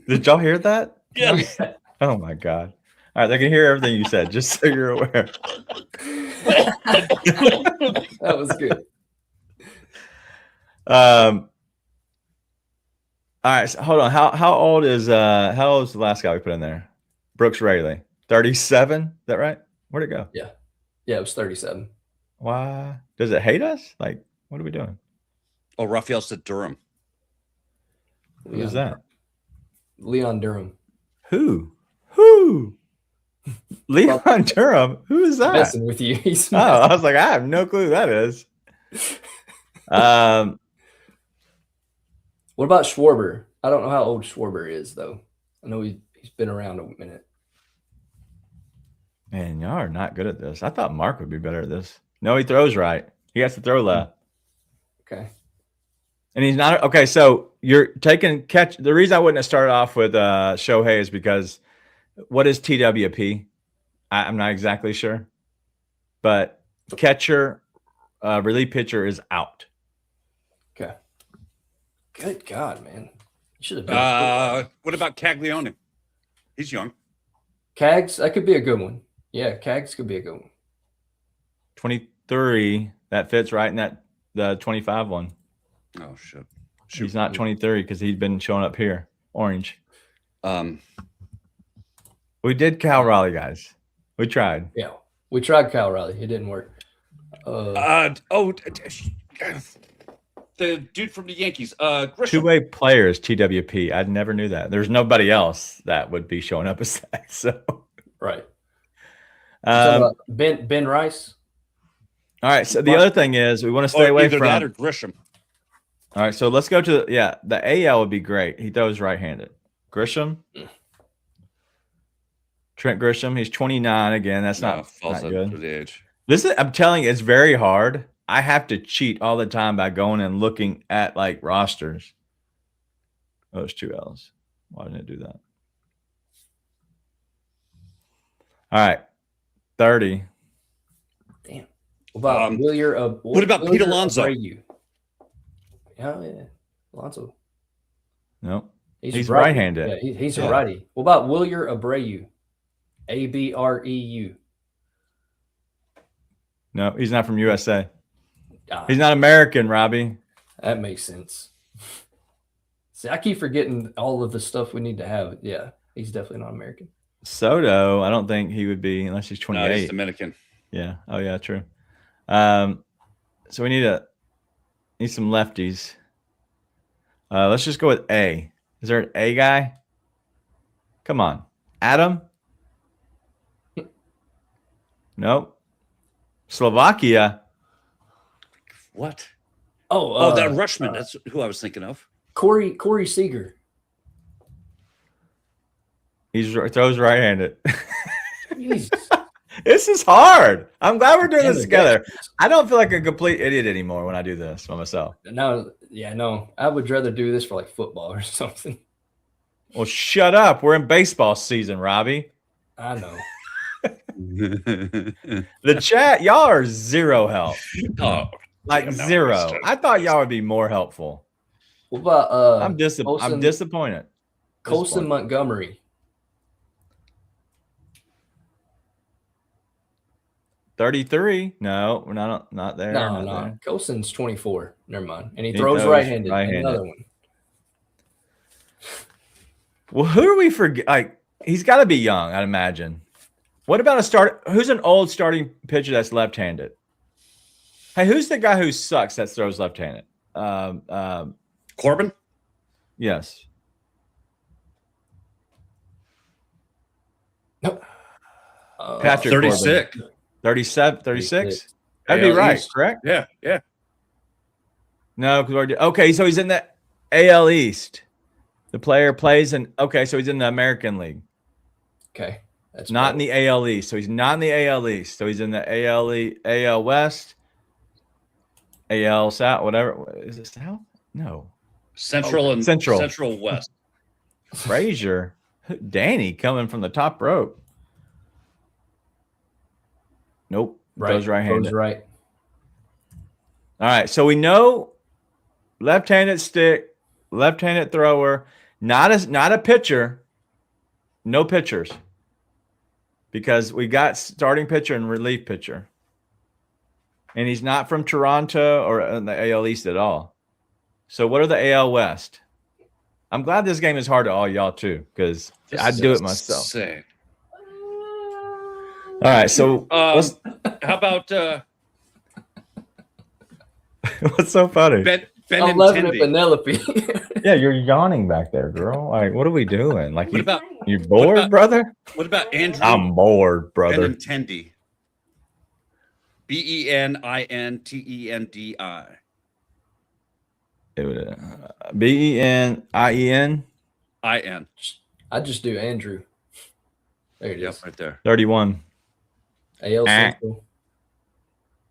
did y'all hear that? Yes. Oh my God. All right, they can hear everything you said, just so you're aware. That was good. All right, so hold on. How old is the last guy we put in there? Brooks Raley. 37? Is that right? Where'd it go? Yeah. Yeah, it was 37. Why? Does it hate us? Like, what are we doing? Oh, Raphael said Durham. Who is that? Leon Durham. Who? Leon Durham? Who is that? Messing with you. He's I was like, I have no clue who that is. What about Schwarber? I don't know how old Schwarber is, though. I know he's been around a minute. Man, y'all are not good at this. I thought Mark would be better at this. No, he throws right. He has to throw left. Okay. And he's not okay. So you're taking catch. The reason I wouldn't have started off with Shohei is because what is TWP? I'm not exactly sure, but catcher, relief pitcher is out. Okay. Good God, man! You should have been. What about Caglione? He's young. Cags, that could be a good one. Yeah, Cags could be a good one. 23. That fits right in the 25 one. Oh shit! He's not 23 because he's been showing up here. Orange. We did Cal Raleigh, guys. We tried. Yeah, we tried Kyle Riley. It didn't work. The dude from the Yankees, Grisham. Two-way players, TWP. I never knew that. There's nobody else that would be showing up as that. So Right. all Ben Rice. right. So the other thing is we want to stay away either from that or Grisham. All right, so let's go to the AL would be great. He throws right-handed. Grisham. Trent Grisham, he's 29 again. That's not good. For the age. I'm telling you, it's very hard. I have to cheat all the time by going and looking at like rosters. Oh, it's 2 L's. Why didn't it do that? All right, 30. Damn. What about what about Pete Alonso? Yeah, Alonso. No, he's right-handed. Yeah, he's a righty. What about Wilyer Abreu? Abreu. No, he's not from USA. He's not American, Robbie. That makes sense. See, I keep forgetting all of the stuff we need to have. Yeah, he's definitely not American. Soto, I don't think he would be unless he's 28. No, he's Dominican. Yeah. Oh, yeah, true. So we need some lefties. Let's just go with A. Is there an A guy? Come on. Adam? Nope. Slovakia. What? Oh, that Rushman. That's who I was thinking of. Corey Seager. He throws right-handed. Jesus. This is hard. I'm glad we're doing this together. I don't feel like a complete idiot anymore when I do this by myself. No. I would rather do this for like football or something. Well, shut up. We're in baseball season, Robbie. I know. The chat, y'all are zero help. Like zero. I thought y'all would be more helpful. What about I'm disappointed. Colson Montgomery. 33. No, we're not there. No. There. Colson's 24. Never mind. And he throws right-handed. Another one. Well, who are we forget? Like, he's got to be young, I'd imagine. What about who's an old starting pitcher that's left-handed? Hey, who's the guy who sucks that throws left-handed? Corbin? Yes. Nope. Patrick 36. Corbin. 37, 36? That'd be right, correct? Yeah. No, okay, so he's in the AL East. The player plays so he's in the American League. Okay. That's not in the AL East. So he's not in the AL East. So he's in the AL West, AL South, whatever. Is it South? No. Central West. Frazier. Danny coming from the top rope. Nope. Goes right-handed. Goes right. All right. So we know left-handed stick, left-handed thrower, not a pitcher. No pitchers. Because we got starting pitcher and relief pitcher. And he's not from Toronto or in the AL East at all. So what are the AL West? I'm glad this game is hard to all y'all too, because I'd do it myself. Insane. All right, so how about what's so funny? Ben and Penelope. Yeah, you're yawning back there, girl. Like, what are we doing? Like, you bored, brother? What about Andrew? I'm bored, brother. Benintendi. Benintendi. Benien. In. I just do Andrew. There it is. Right there. 31. AL Central.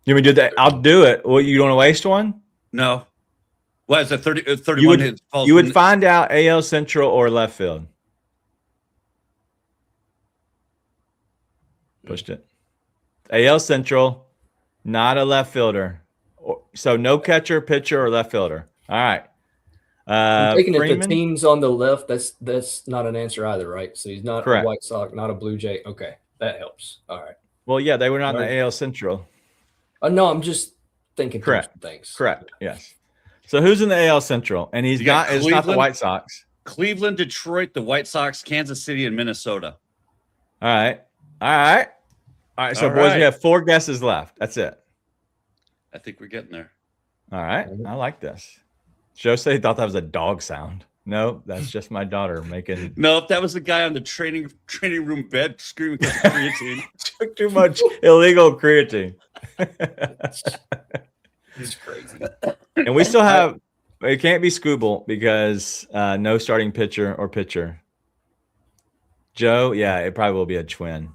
You want me to do that? I'll do it. Well, you don't want to waste one? No. Well, it's a 31. You would find out AL Central or left field. Pushed it. AL Central, not a left fielder. So no catcher, pitcher, or left fielder. All right. I'm taking Freeman? it the teams on the left. That's not an answer either, right? So he's not Correct. a White Sox, not a Blue Jay. Okay, that helps. All right. Well, yeah, they were not in the AL Central. No, I'm just thinking. Correct. Thanks. Correct. Yes. So who's in the AL Central? And he's not. It's not the White Sox. Cleveland, Detroit, the White Sox, Kansas City, and Minnesota. All right. All right, so All boys, right. we have 4 guesses left. That's it. I think we're getting there. All right, I like this. Joe said he thought that was a dog sound. No, that's just my daughter making. No, if that was the guy on the training room bed screaming because of creatine. Took too much illegal creatine. It's crazy. And we still have. It can't be Scooble because no starting pitcher or pitcher. Joe, yeah, it probably will be a twin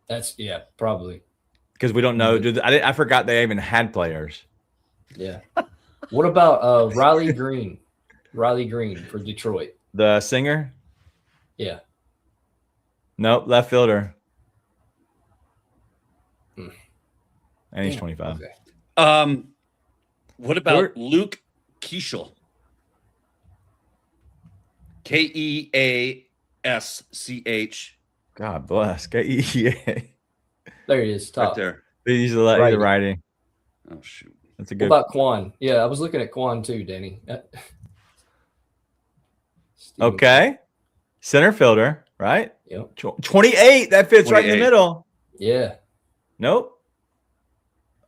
That's probably. because we don't know. I forgot they even had players. Yeah. What about Riley Green? Riley Green for Detroit. The singer? Yeah. Nope, left fielder. Hmm. And he's 25. Okay. What about Luke Keeschel? Keasch. God bless. K-E-A. There he is. Top. Right there. He's the righty. Oh, shoot. That's a What good. about Quan? Yeah, I was looking at Quan too, Danny. Steven Okay. Center fielder, right? Yep. 28. That fits right in the 28. middle. Yeah. Nope.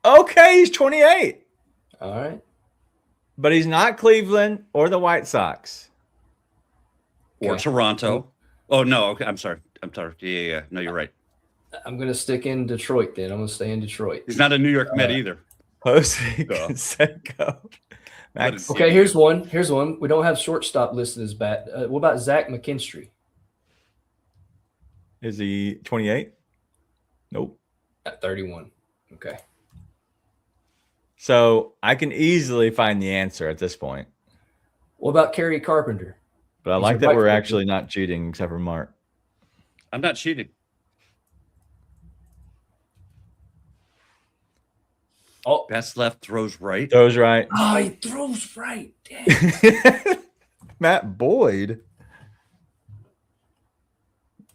Okay, he's 28. All right. But he's not Cleveland or the White Sox. Or Okay. Toronto. Oh, no. Okay. I'm sorry. Yeah. No, you're right. I'm going to stick in Detroit then. I'm going to stay in Detroit. He's not a New York Met either. Jose Go. Canseco. Max. Okay, here's one. We don't have shortstop listed as bat. What about Zach McKinstry? Is he 28? Nope. At 31. Okay. So I can easily find the answer at this point. What about Kerry Carpenter? But I He's like a that right we're fielder. actually not cheating except for Mark. I'm not cheating. Oh, Bats left, throws right. Throws right. he throws right. Dang. Matt Boyd.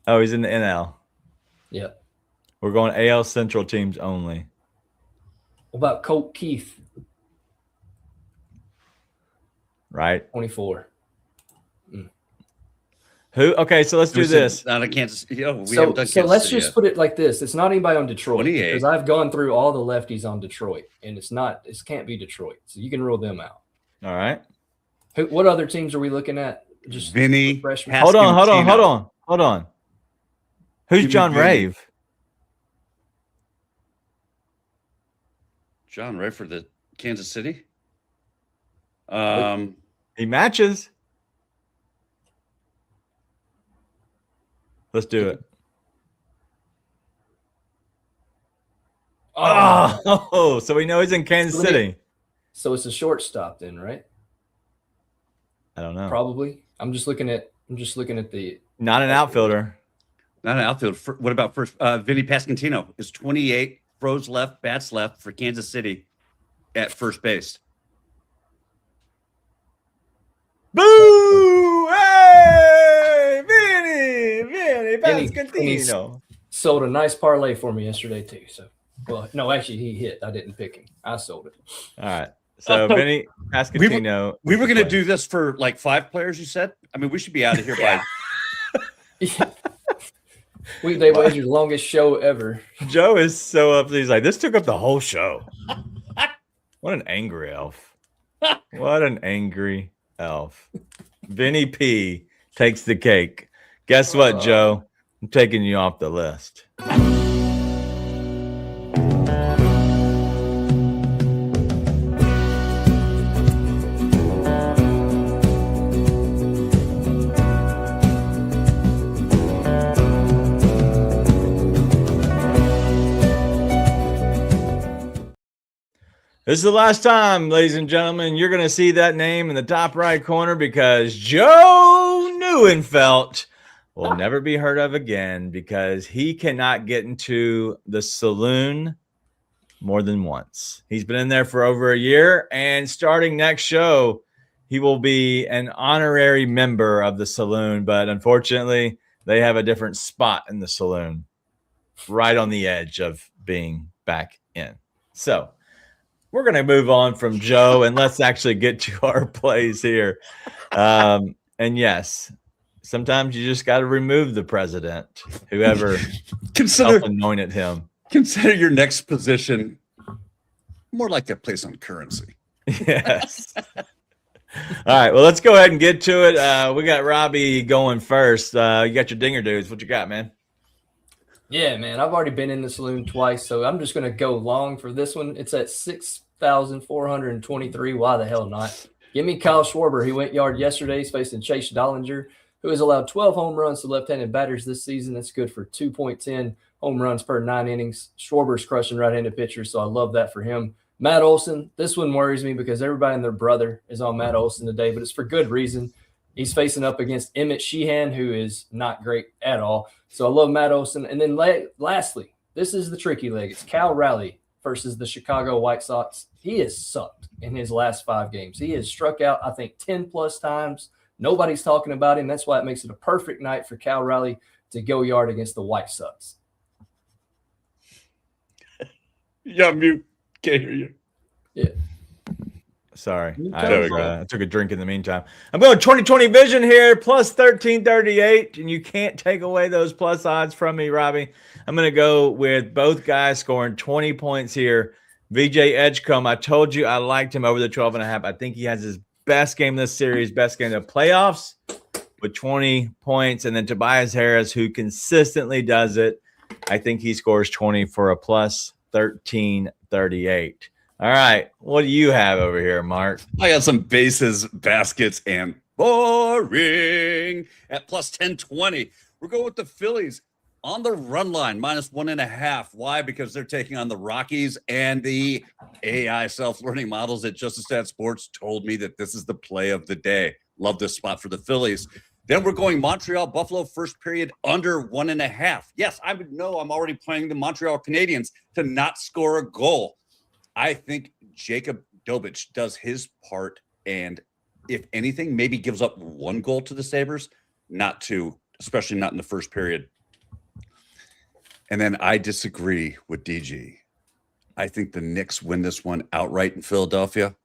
Oh, he's in the NL. Yep. We're going AL Central teams only. What about Colt Keith? Right? 24. Who? Okay, so let's do this. Not a Kansas. We haven't So done Kansas let's City just yet. put it like this. It's not anybody on Detroit 28. because I've gone through all the lefties on Detroit, and it can't be Detroit. So you can rule them out. All right. What other teams are we looking at? Just Vinny. freshmen. Pas- Hold on. Pascantino. Who's Give me John Vinny. Rave? John Ray for the Kansas City. He matches. Let's do it. Oh, so we know he's in Kansas City. So it's a shortstop then, right? I don't know. Probably. I'm just looking at the. Not an outfielder. Not an outfield. What about first? Vinny Pascantino is 28, throws left, bats left for Kansas City at first base. Boo! Hey! Vinny Pascantino. Sold a nice parlay for me yesterday too. So, well, no, actually he hit. I didn't pick him. I sold it. All right. So Vinny Pascantino. We were going to do this for like 5 players, you said? I mean, we should be out of here by. Weekday Wager's longest show ever. Joe is so up. He's like, this took up the whole show. What an angry elf. What an angry elf. Vinny P takes the cake. Guess what, Joe? I'm taking you off the list. This is the last time, ladies and gentlemen, you're going to see that name in the top right corner because Joe Neuenfeld will never be heard of again because he cannot get into the saloon more than once. He's been in there for over a year, and starting next show, he will be an honorary member of the saloon, but unfortunately, they have a different spot in the saloon right on the edge of being back in. So, we're going to move on from Joe and let's actually get to our plays here. And yes, Sometimes you just got to remove the president, whoever anointed him. Consider your next position more like that place on currency. Yes. All right. Well, let's go ahead and get to it. We got Robbie going first. You got your dinger dudes. What you got, man? Yeah, man. I've already been in the saloon twice, so I'm just going to go long for this one. It's at 6,423. Why the hell not? Give me Kyle Schwarber. He went yard yesterday. He's facing Chase Dollinger, who has allowed 12 home runs to left-handed batters this season. That's good for 2.10 home runs per 9 innings. Schwarber's crushing right-handed pitchers, so I love that for him. Matt Olson, this one worries me because everybody and their brother is on Matt Olson today, but it's for good reason. He's facing up against Emmett Sheehan, who is not great at all. So I love Matt Olson. And then lastly, this is the tricky leg. It's Cal Raleigh versus the Chicago White Sox. He has sucked in his last 5 games. He has struck out, I think, 10-plus times. Nobody's talking about him. That's why it makes it a perfect night for Cal Raleigh to go yard against the White Sox. Yeah, mute. Can't hear you. Yeah. Sorry. I took a drink in the meantime. I'm going 20/20 vision here, plus 1338, and you can't take away those plus odds from me, Robbie. I'm going to go with both guys scoring 20 points here. VJ Edgecombe, I told you I liked him over the 12.5. I think he has his best game this series, best game of the playoffs with 20 points. And then Tobias Harris, who consistently does it. I think he scores 20 for a plus 1338. All right. What do you have over here, Mark? I got some bases, baskets, and boring at plus 1020. We're going with the Phillies on the run line, minus 1.5. Why? Because they're taking on the Rockies, and the AI self-learning models at Justice Stat Sports told me that this is the play of the day. Love this spot for the Phillies. Then we're going Montreal, Buffalo, first period under 1.5. Yes, I would know I'm already playing the Montreal Canadiens to not score a goal. I think Jacob Dobich does his part, and if anything, maybe gives up 1 goal to the Sabres, not 2, especially not in the first period. And then I disagree with DG. I think the Knicks win this one outright in Philadelphia.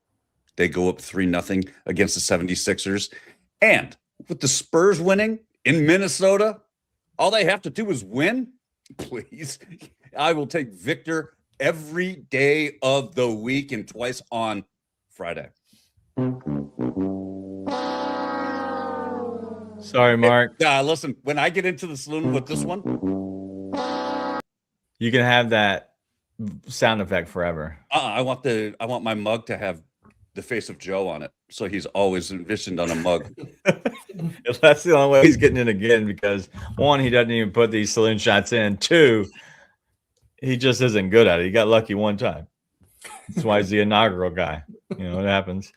They go up 3-0 against the 76ers. And with the Spurs winning in Minnesota, all they have to do is win. Please. I will take Victor every day of the week and twice on Friday. Sorry, Mark. Listen, when I get into the saloon with this one, you can have that sound effect forever. I want my mug to have the face of Joe on it, so he's always envisioned on a mug. That's the only way he's getting in again, because 1, he doesn't even put these saloon shots in. 2, he just isn't good at it. He got lucky 1 time. That's why he's the inaugural guy. You know what happens.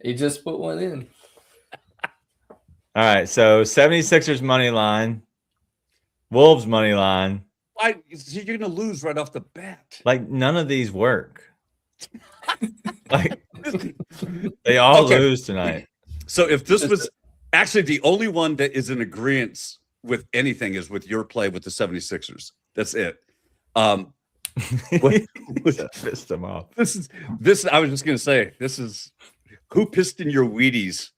He just put one in. All right, so 76ers money line, Wolves money line. You're going to lose right off the bat. Like, none of these work. Like, they all lose tonight. So if this was actually the only one that is in agreement with anything is with your play with the 76ers. That's it. Pissed them off. This I was just going to say, this is who pissed in your Wheaties?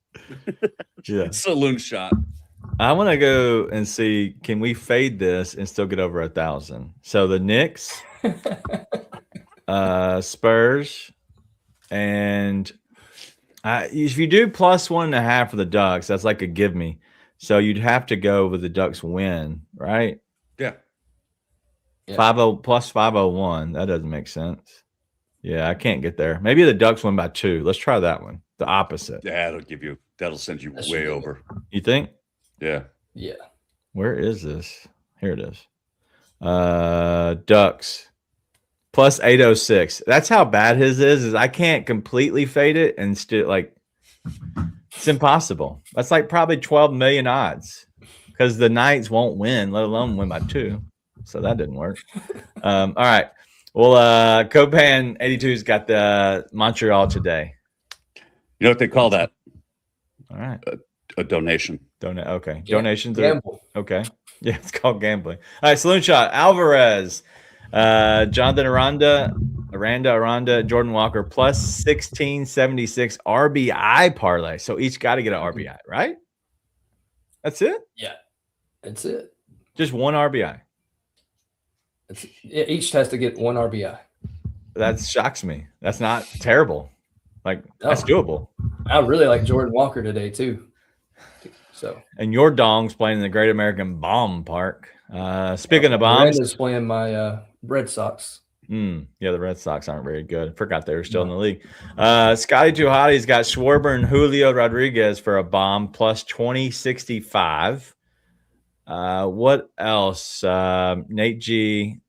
Yeah. Saloon shot. I want to go and see, can we fade this and still get over 1,000? So the Knicks, Spurs, and if you do plus 1.5 for the Ducks, that's like a give me. So you'd have to go with the Ducks win, right? Yeah. 50 plus 501. That doesn't make sense. Yeah, I can't get there. Maybe the Ducks win by 2. Let's try that one. The opposite. Yeah, that'll send you way over. You think? Yeah. Yeah. Where is this? Here it is. Ducks plus 806. That's how bad his is I can't completely fade it and still, like, it's impossible. That's like probably 12 million odds because the Knights won't win, let alone win by 2. So that didn't work. All right. Well, Copan 82's got the Montreal today. You know what they call that? All right. A donation. Okay. Yeah. Donations Gamble. are okay. Yeah, it's called gambling. All right, saloon shot. Alvarez, Jonathan Aranda, Jordan Walker plus 1676 RBI parlay. So each got to get an RBI, right? That's it? Yeah, that's it. Just one RBI. Each has to get one RBI. That shocks me. That's not terrible. Like, that's Oh. doable. I really like Jordan Walker today too. So, and your dong's playing in the Great American Bomb Park. Speaking of bombs, Miranda's playing my Red Sox. Yeah, the Red Sox aren't very good. Forgot they were still in the league. Scotty Tuhati's got Schwarber and Julio Rodriguez for a bomb plus 2065. What else? Nate G.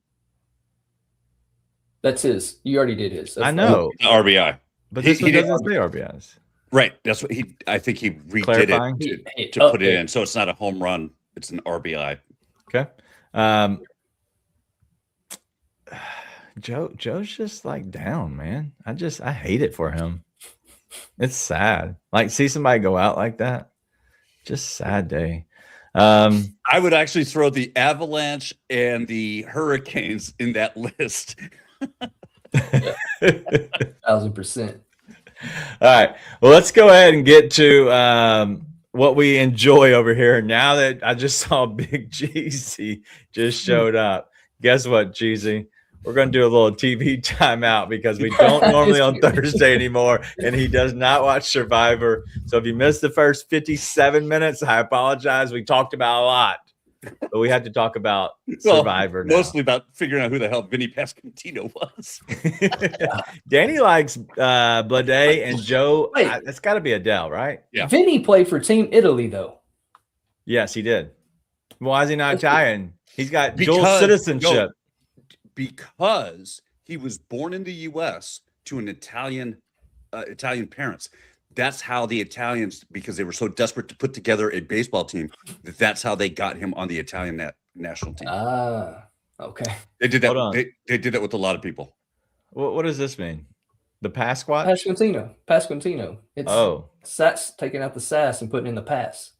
That's his. You already did his. That's I know. RBI. But this one doesn't say RBIs. Right. That's what I think he redid Clarifying? it to put it in. So it's not a home run. It's an RBI. Okay. Joe's just like down, man. I hate it for him. It's sad. Like, see somebody go out like that. Just sad day. I would actually throw the Avalanche and the Hurricanes in that list. 1,000%. All right. Well, let's go ahead and get to what we enjoy over here. Now that I just saw Big Jeezy just showed up. Guess what, Jeezy? We're going to do a little TV timeout because we don't normally on Thursday anymore, and he does not watch Survivor. So if you missed the first 57 minutes, I apologize. We talked about a lot, but we had to talk about Survivor now. Mostly about figuring out who the hell Vinny Pasquantino was. Danny likes Blade and Joe. That's got to be Adele, right? Yeah. Vinny played for Team Italy, though. Yes, he did. Why is he not Italian? He's got dual citizenship. Because he was born in the U.S. to an Italian parents. That's how the Italians, because they were so desperate to put together a baseball team, that's how they got him on the Italian national team. Okay. They did that. They did that with a lot of people. What does this mean? The Pasquat? Pasquantino. It's Sats taking out the sass and putting in the pass.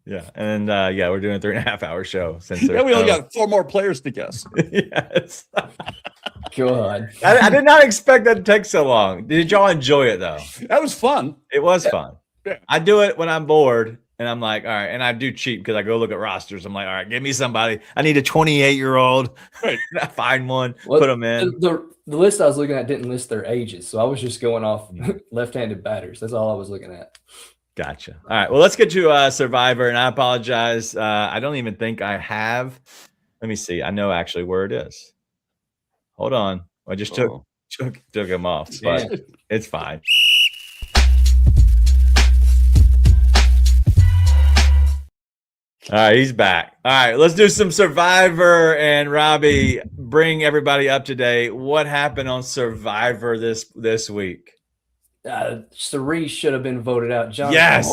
Yeah, and we're doing a 3.5 hour show since we only got 4 more players to guess. Yes. God, I did not expect that to take so long. Did y'all enjoy it though? That was fun. It was fun. Yeah. I do it when I'm bored, and I'm like, all right, and I do cheat because I go look at rosters. I'm like, all right, give me somebody. I need a 28-year-old. Right. I find one, put them in. The list I was looking at didn't list their ages, so I was just going off left-handed batters. That's all I was looking at. Gotcha. All right. Well, let's get to Survivor, and I apologize. I don't even think I have. Let me see. I know actually where it is. Hold on. I just took him off, but it's fine. All right, he's back. All right, let's do some Survivor, and Robbie, bring everybody up to date. What happened on Survivor this week? Cerise should have been voted out. John, yes,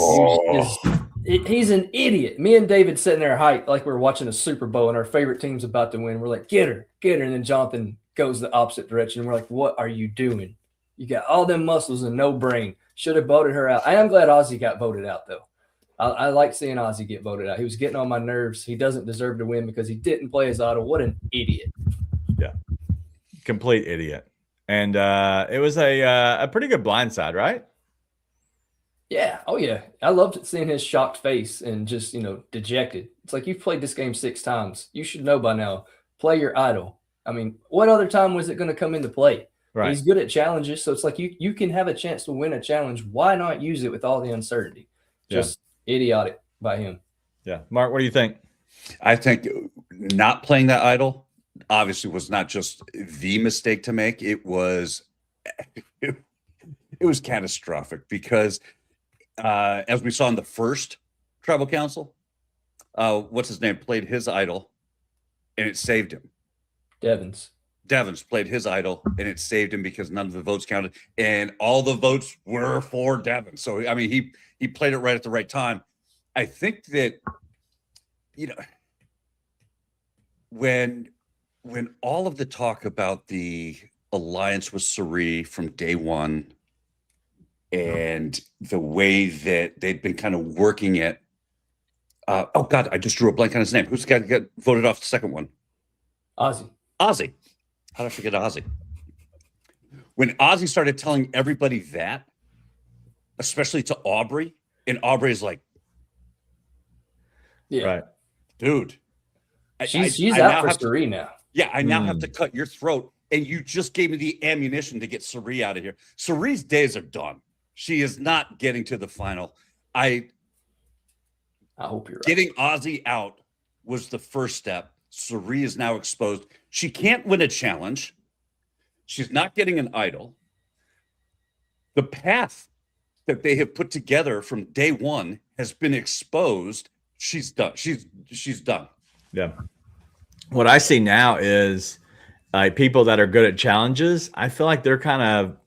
he's an idiot. Me and David sitting there hyped like we're watching a Super Bowl and our favorite team's about to win. We're like, get her, and then Jonathan goes the opposite direction. We're like, what are you doing? You got all them muscles and no brain. Should have voted her out. I am glad Ozzy got voted out though. I like seeing Ozzy get voted out. He was getting on my nerves. He doesn't deserve to win because he didn't play his auto. What an idiot! Yeah, complete idiot. And it was a pretty good blindside, right? Yeah. Oh, yeah. I loved seeing his shocked face and just, dejected. It's like you've played this game 6 times. You should know by now. Play your idol. I mean, what other time was it going to come into play? Right. He's good at challenges, so it's like you can have a chance to win a challenge. Why not use it with all the uncertainty? Just idiotic by him. Yeah. Mark, what do you think? I think not playing that idol obviously was not just the mistake to make. It was catastrophic because as we saw in the first tribal council, what's his name played his idol and it saved him. Devins played his idol and it saved him because none of the votes counted and all the votes were for Devins. So I mean he played it right at the right time. I think that when all of the talk about the alliance with Suri from day one and the way that they'd been kind of working it. Oh, God, I just drew a blank on his name. Who's the guy that got voted off the second one? Ozzy. How did I forget Ozzy? When Ozzy started telling everybody that, especially to Aubrey, and Aubrey's like, Yeah. Right. Dude. She's I out now for have to- Sari now. Yeah, I now have to cut your throat. And you just gave me the ammunition to get Sari out of here. Sari's days are done. She is not getting to the final. I hope you're right. Getting Ozzy out was the first step. Sari is now exposed. She can't win a challenge. She's not getting an idol. The path that they have put together from day one has been exposed. She's done. She's done. Yeah. What I see now is people that are good at challenges. I feel like they're kind of,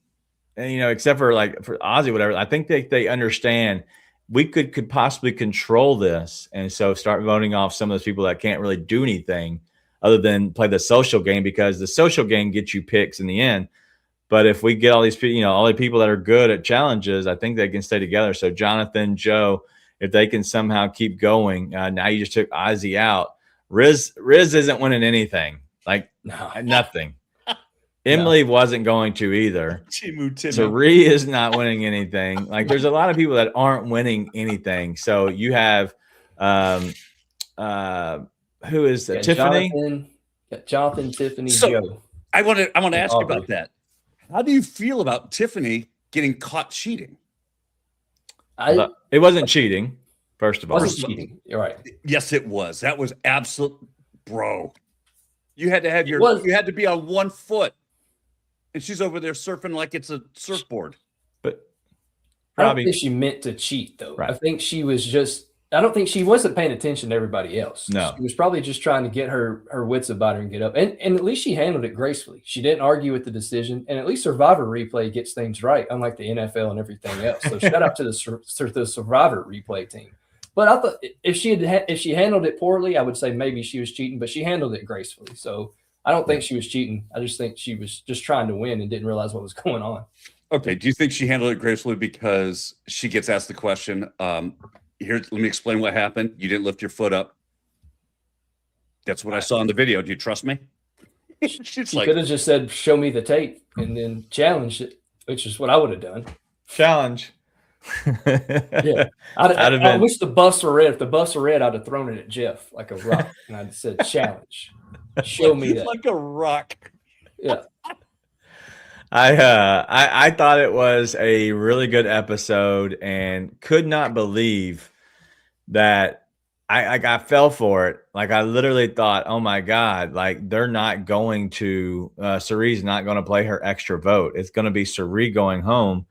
except for like for Ozzy, whatever. I think they understand we could possibly control this, and so start voting off some of those people that can't really do anything other than play the social game, because the social game gets you picks in the end. But if we get all these people, all the people that are good at challenges, I think they can stay together. So Jonathan, Joe, if they can somehow keep going, now you just took Ozzy out. Riz isn't winning anything, like nothing. Emily wasn't going to either. Sari is not winning anything. Like there's a lot of people that aren't winning anything. So you have who is Tiffany? Jonathan, Tiffany, Joe. I want to ask you about that. How do you feel about Tiffany getting caught cheating? It wasn't cheating, first of all. It wasn't cheating. You're right. Yes, it was. That was absolute, bro. You had to have you had to be on one foot, and she's over there surfing like it's a surfboard. But I don't think she meant to cheat, though. Right. I think she was just. I don't think she wasn't paying attention to everybody else. No. She was probably just trying to get her wits about her and get up. And at least she handled it gracefully. She didn't argue with the decision. And at least Survivor Replay gets things right, unlike the NFL and everything else. So shout out to the Survivor Replay team. But I thought if she handled it poorly, I would say maybe she was cheating, but she handled it gracefully. So I don't think she was cheating. I just think she was just trying to win and didn't realize what was going on. Okay. Do you think she handled it gracefully because she gets asked the question, here, let me explain what happened. You didn't lift your foot up. That's what I saw in the video. Do you trust me? She could have just said, show me the tape, and then challenged it, which is what I would have done. Challenge. Yeah. I wish the buffs were red. If the buffs were red, I'd have thrown it at Jeff like a rock. And I'd said, challenge. Show me that. Like a rock. Yeah. I thought it was a really good episode and could not believe that I fell for it. Like I literally thought, oh my God, like they're not going to Sari's not going to play her extra vote. It's going to be Sari going home.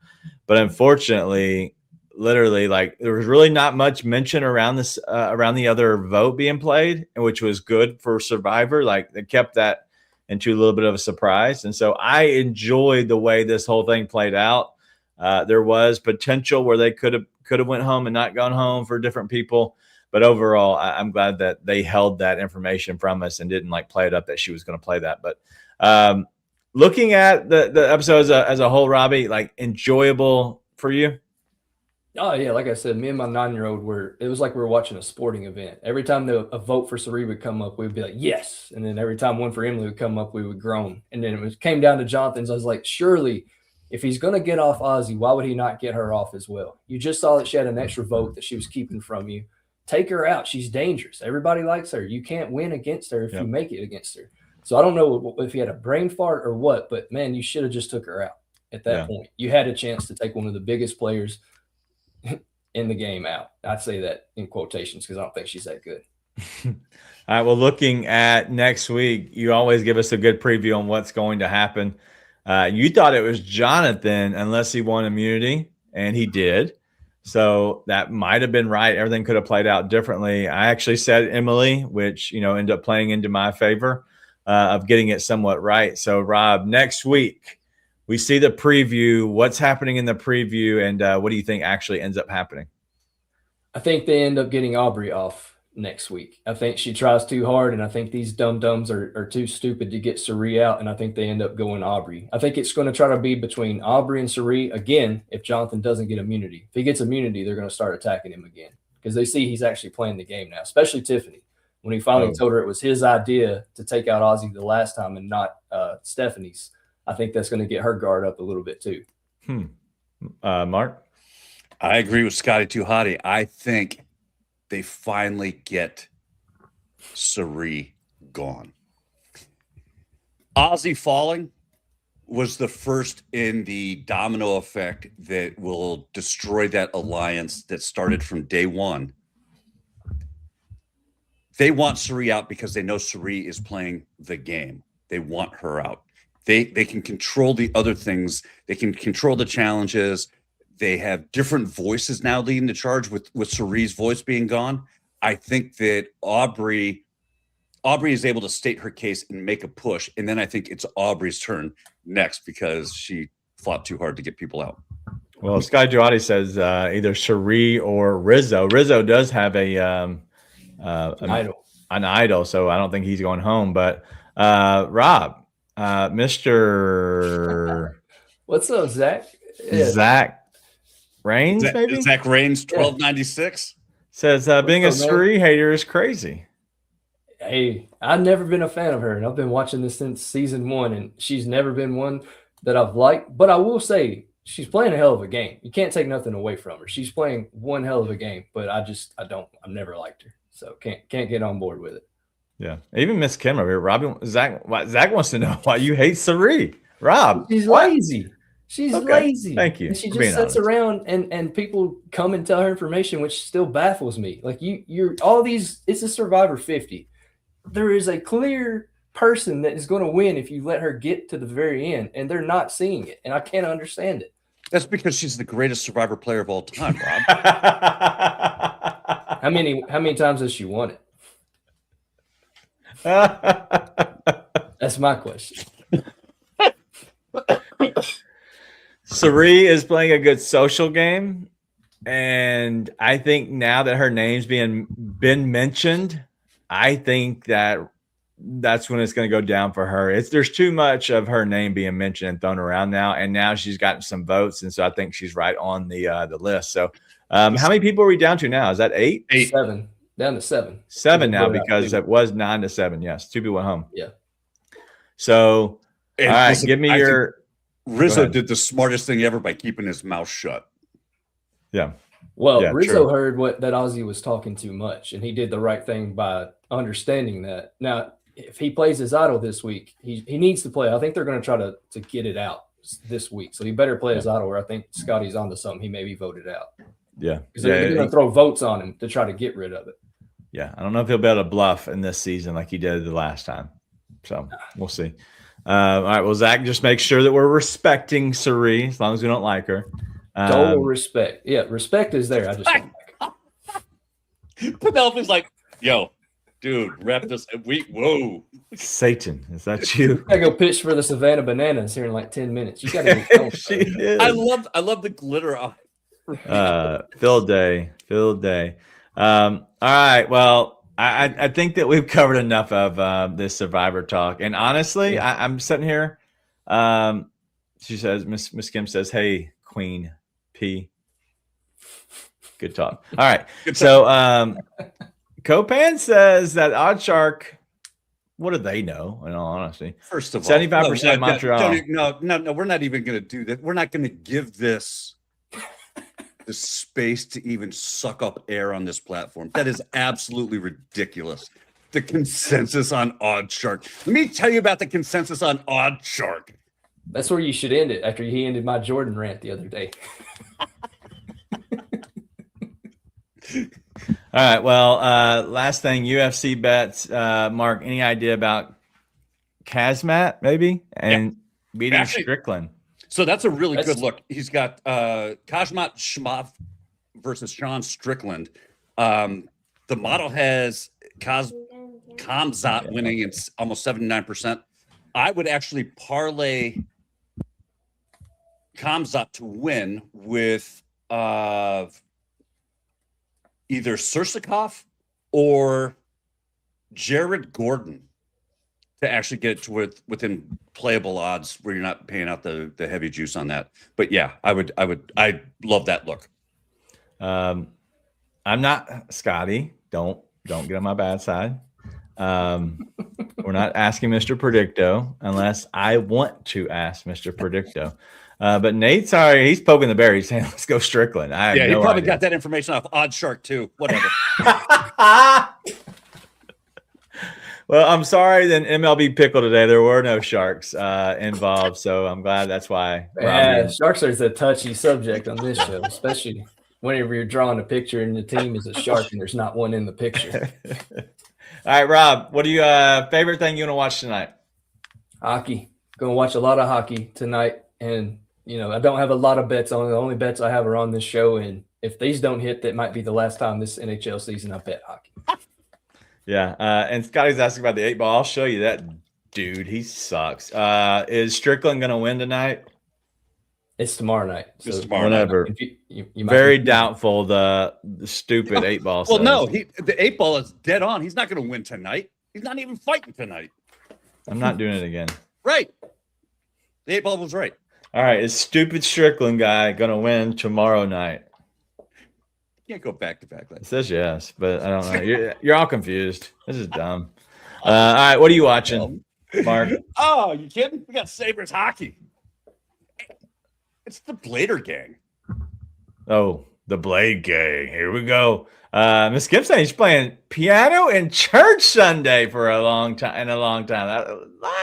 But unfortunately, literally, like there was really not much mention around this around the other vote being played, which was good for Survivor. Like they kept that into a little bit of a surprise. And so I enjoyed the way this whole thing played out. There was potential where they could have went home and not gone home for different people. But overall, I'm glad that they held that information from us and didn't like play it up that she was going to play that. But looking at the episode as a whole, Robbie, like enjoyable for you? Oh, yeah. Like I said, me and my 9-year-old it was like we were watching a sporting event. Every time a vote for Sari would come up, we'd be like, yes. And then every time one for Emily would come up, we would groan. And then it came down to Jonathan's. I was like, surely if he's going to get off Ozzy, why would he not get her off as well? You just saw that she had an extra vote that she was keeping from you. Take her out. She's dangerous. Everybody likes her. You can't win against her if you make it against her. So I don't know if he had a brain fart or what, but man, you should have just took her out at that point. You had a chance to take one of the biggest players in the game out. I'd say that in quotations because I don't think she's that good. All right. Well, looking at next week, you always give us a good preview on what's going to happen. You thought it was Jonathan unless he won immunity, and he did. So that might have been right. Everything could have played out differently. I actually said Emily, which, ended up playing into my favor of getting it somewhat right. So, Rob, next week, we see the preview. What's happening in the preview, and what do you think actually ends up happening? I think they end up getting Aubrey off next week. I think she tries too hard, and I think these dum-dums are too stupid to get Sari out, and I think they end up going Aubrey. I think it's going to try to be between Aubrey and Sari again if Jonathan doesn't get immunity. If he gets immunity, they're going to start attacking him again because they see he's actually playing the game now, especially Tiffany. When he finally told her it was his idea to take out Ozzy the last time and not Stephanie's, I think that's going to get her guard up a little bit too. Mark? I agree with Scotty Tuhati. I think they finally get Cirie gone. Ozzy falling was the first in the domino effect that will destroy that alliance that started from day one. They want Cirie out because they know Cirie is playing the game. They want her out. They can control the other things. They can control the challenges. They have different voices now leading the charge with Cirie's voice being gone. I think that Aubrey is able to state her case and make a push. And then I think it's Aubrey's turn next because she fought too hard to get people out. Well, Sky Duati says either Cirie or Rizzo. Rizzo does have an idol, so I don't think he's going home. But Rob, Mr. What's up, Zach? Zach Rains, maybe? Zach Rains, 1296. Says being a Cirie hater is crazy. Hey, I've never been a fan of her, and I've been watching this since season 1, and she's never been one that I've liked. But I will say she's playing a hell of a game. You can't take nothing away from her. She's playing one hell of a game, but I've never liked her, so can't get on board with it. Yeah, even Miss Kim over here. Zach wants to know why you hate Cirie. Rob, she's lazy. She's lazy. Thank you. And she just sits around and people come and tell her information, which still baffles me. Like you're all these. It's a Survivor 50. There is a clear person that is going to win if you let her get to the very end, and they're not seeing it, and I can't understand it. That's because she's the greatest Survivor player of all time, Rob. How many times has she won it? That's my question. Cirie is playing a good social game, and I think now that her name's been mentioned, I think that's when it's going to go down for her. There's too much of her name being mentioned and thrown around now, and now she's gotten some votes, and so I think she's right on the list. So, how many people are we down to now? Is that 8? 7. Down to 7. 7 now because it was 9 to 7. Yes, 2 people went home. Yeah. So, all right, give me your. Rizzo did the smartest thing ever by keeping his mouth shut. Yeah. Well, yeah, Rizzo heard that Ozzy was talking too much, and he did the right thing by understanding that. Now, if he plays his idol this week, he needs to play. I think they're going to try to get it out this week. So he better play his idol, or I think Scotty's onto something. He may be voted out. Yeah. Because they're going to throw votes on him to try to get rid of it. Yeah. I don't know if he'll be able to bluff in this season like he did the last time. So we'll see. All right. Well, Zach, just make sure that we're respecting Cirie as long as we don't like her. Total respect. Yeah, respect is there. I just don't like her. Penelope's like, yo, dude, wrap this. Whoa. Satan, is that you? I gotta go pitch for the Savannah Bananas here in like 10 minutes. You gotta go. She is. I love the glitter on. Phil Day. All right. Well, I think that we've covered enough of this Survivor talk. And honestly, I'm sitting here. She says, Miss Kim says, hey, Queen P. Good talk. All right. So Copan says that Oddshark, what do they know, in all honesty? First of all, 75% Montreal. No, we're not even going to do that. We're not going to give this the space to even suck up air on this platform. That is absolutely ridiculous. The consensus on Oddshark. Let me tell you about the consensus on Oddshark. That's where you should end it after he ended my Jordan rant the other day. All right. Well, last thing, UFC bets. Mark, any idea about Kazmat maybe and beating Strickland? So that's a really good look. He's got Kazmat Shmov versus Sean Strickland. The model has Khamzat winning. It's almost 79%. I would actually parlay Khamzat to win with either Sursakov or Jared Gordon to actually get to within playable odds where you're not paying out the heavy juice on that. But yeah, I love that look. I'm not Scotty. Don't get on my bad side. We're not asking Mr. Predicto unless I want to ask Mr. Predicto. But Nate's sorry, he's poking the bear. He's saying, let's go Strickland. I have Yeah, he no probably idea. got that information off Odd Shark too. Whatever. Well, I'm sorry then MLB Pickle today. There were no sharks involved, so I'm glad that's why. Yeah, sharks are a touchy subject on this show, especially whenever you're drawing a picture and the team is a shark and there's not one in the picture. All right, Rob, what do you favorite thing you want to watch tonight? Hockey. Going to watch a lot of hockey tonight, and I don't have a lot of bets on it. The only bets I have are on this show, and if these don't hit, that might be the last time this NHL season I bet hockey. Yeah, and Scotty's asking about the 8-ball. I'll show you that dude. He sucks. Is Strickland going to win tonight? It's tomorrow night. So It's tomorrow whatever. You might Very doubtful the stupid 8-ball. Well, says. no, the 8-ball is dead on. He's not going to win tonight. He's not even fighting tonight. I'm not doing it again. Right. The 8-ball was right. All right, is stupid Strickland guy going to win tomorrow night? Can't go back to back. It says yes, but I don't know. You're all confused. This is dumb. All right, what are you watching, Mark? Oh, you kidding? We got Sabres hockey. It's the Blader gang. Oh, the Blade Gang. Here we go. Miss Gibson, he's playing piano in church Sunday for a long time.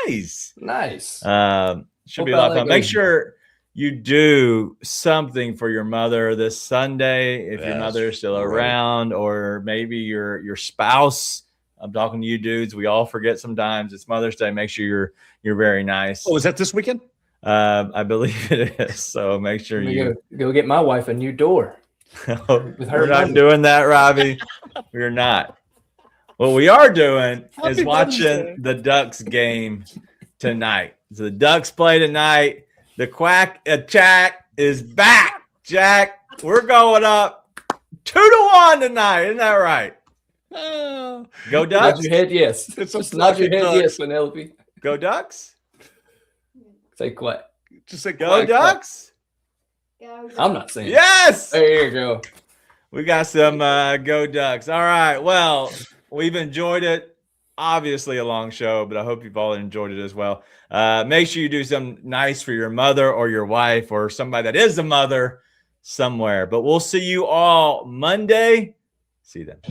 Nice. Nice. Should be a lot of fun. Make sure you do something for your mother this Sunday if your mother is still around, or maybe your spouse. I'm talking to you dudes. We all forget sometimes. It's Mother's Day. Make sure you're very nice. Oh, is that this weekend? I believe it is. So make sure you go get my wife a new door. We're not doing that, Robbie. We're not. What we are doing is watching the Ducks game tonight. So the Ducks play tonight. The Quack Attack is back, Jack. We're going up 2-1 tonight. Isn't that right? Go Ducks. Nod your head, yes. Just nod your head, yes, Penelope. Go Ducks. Say Quack. Just say Go Ducks. I'm not saying yes. There you go. We got some Go Ducks. All right. Well, we've enjoyed it. Obviously a long show, but I hope you've all enjoyed it as well. Make sure you do something nice for your mother or your wife or somebody that is a mother somewhere. But we'll see you all Monday. See you then.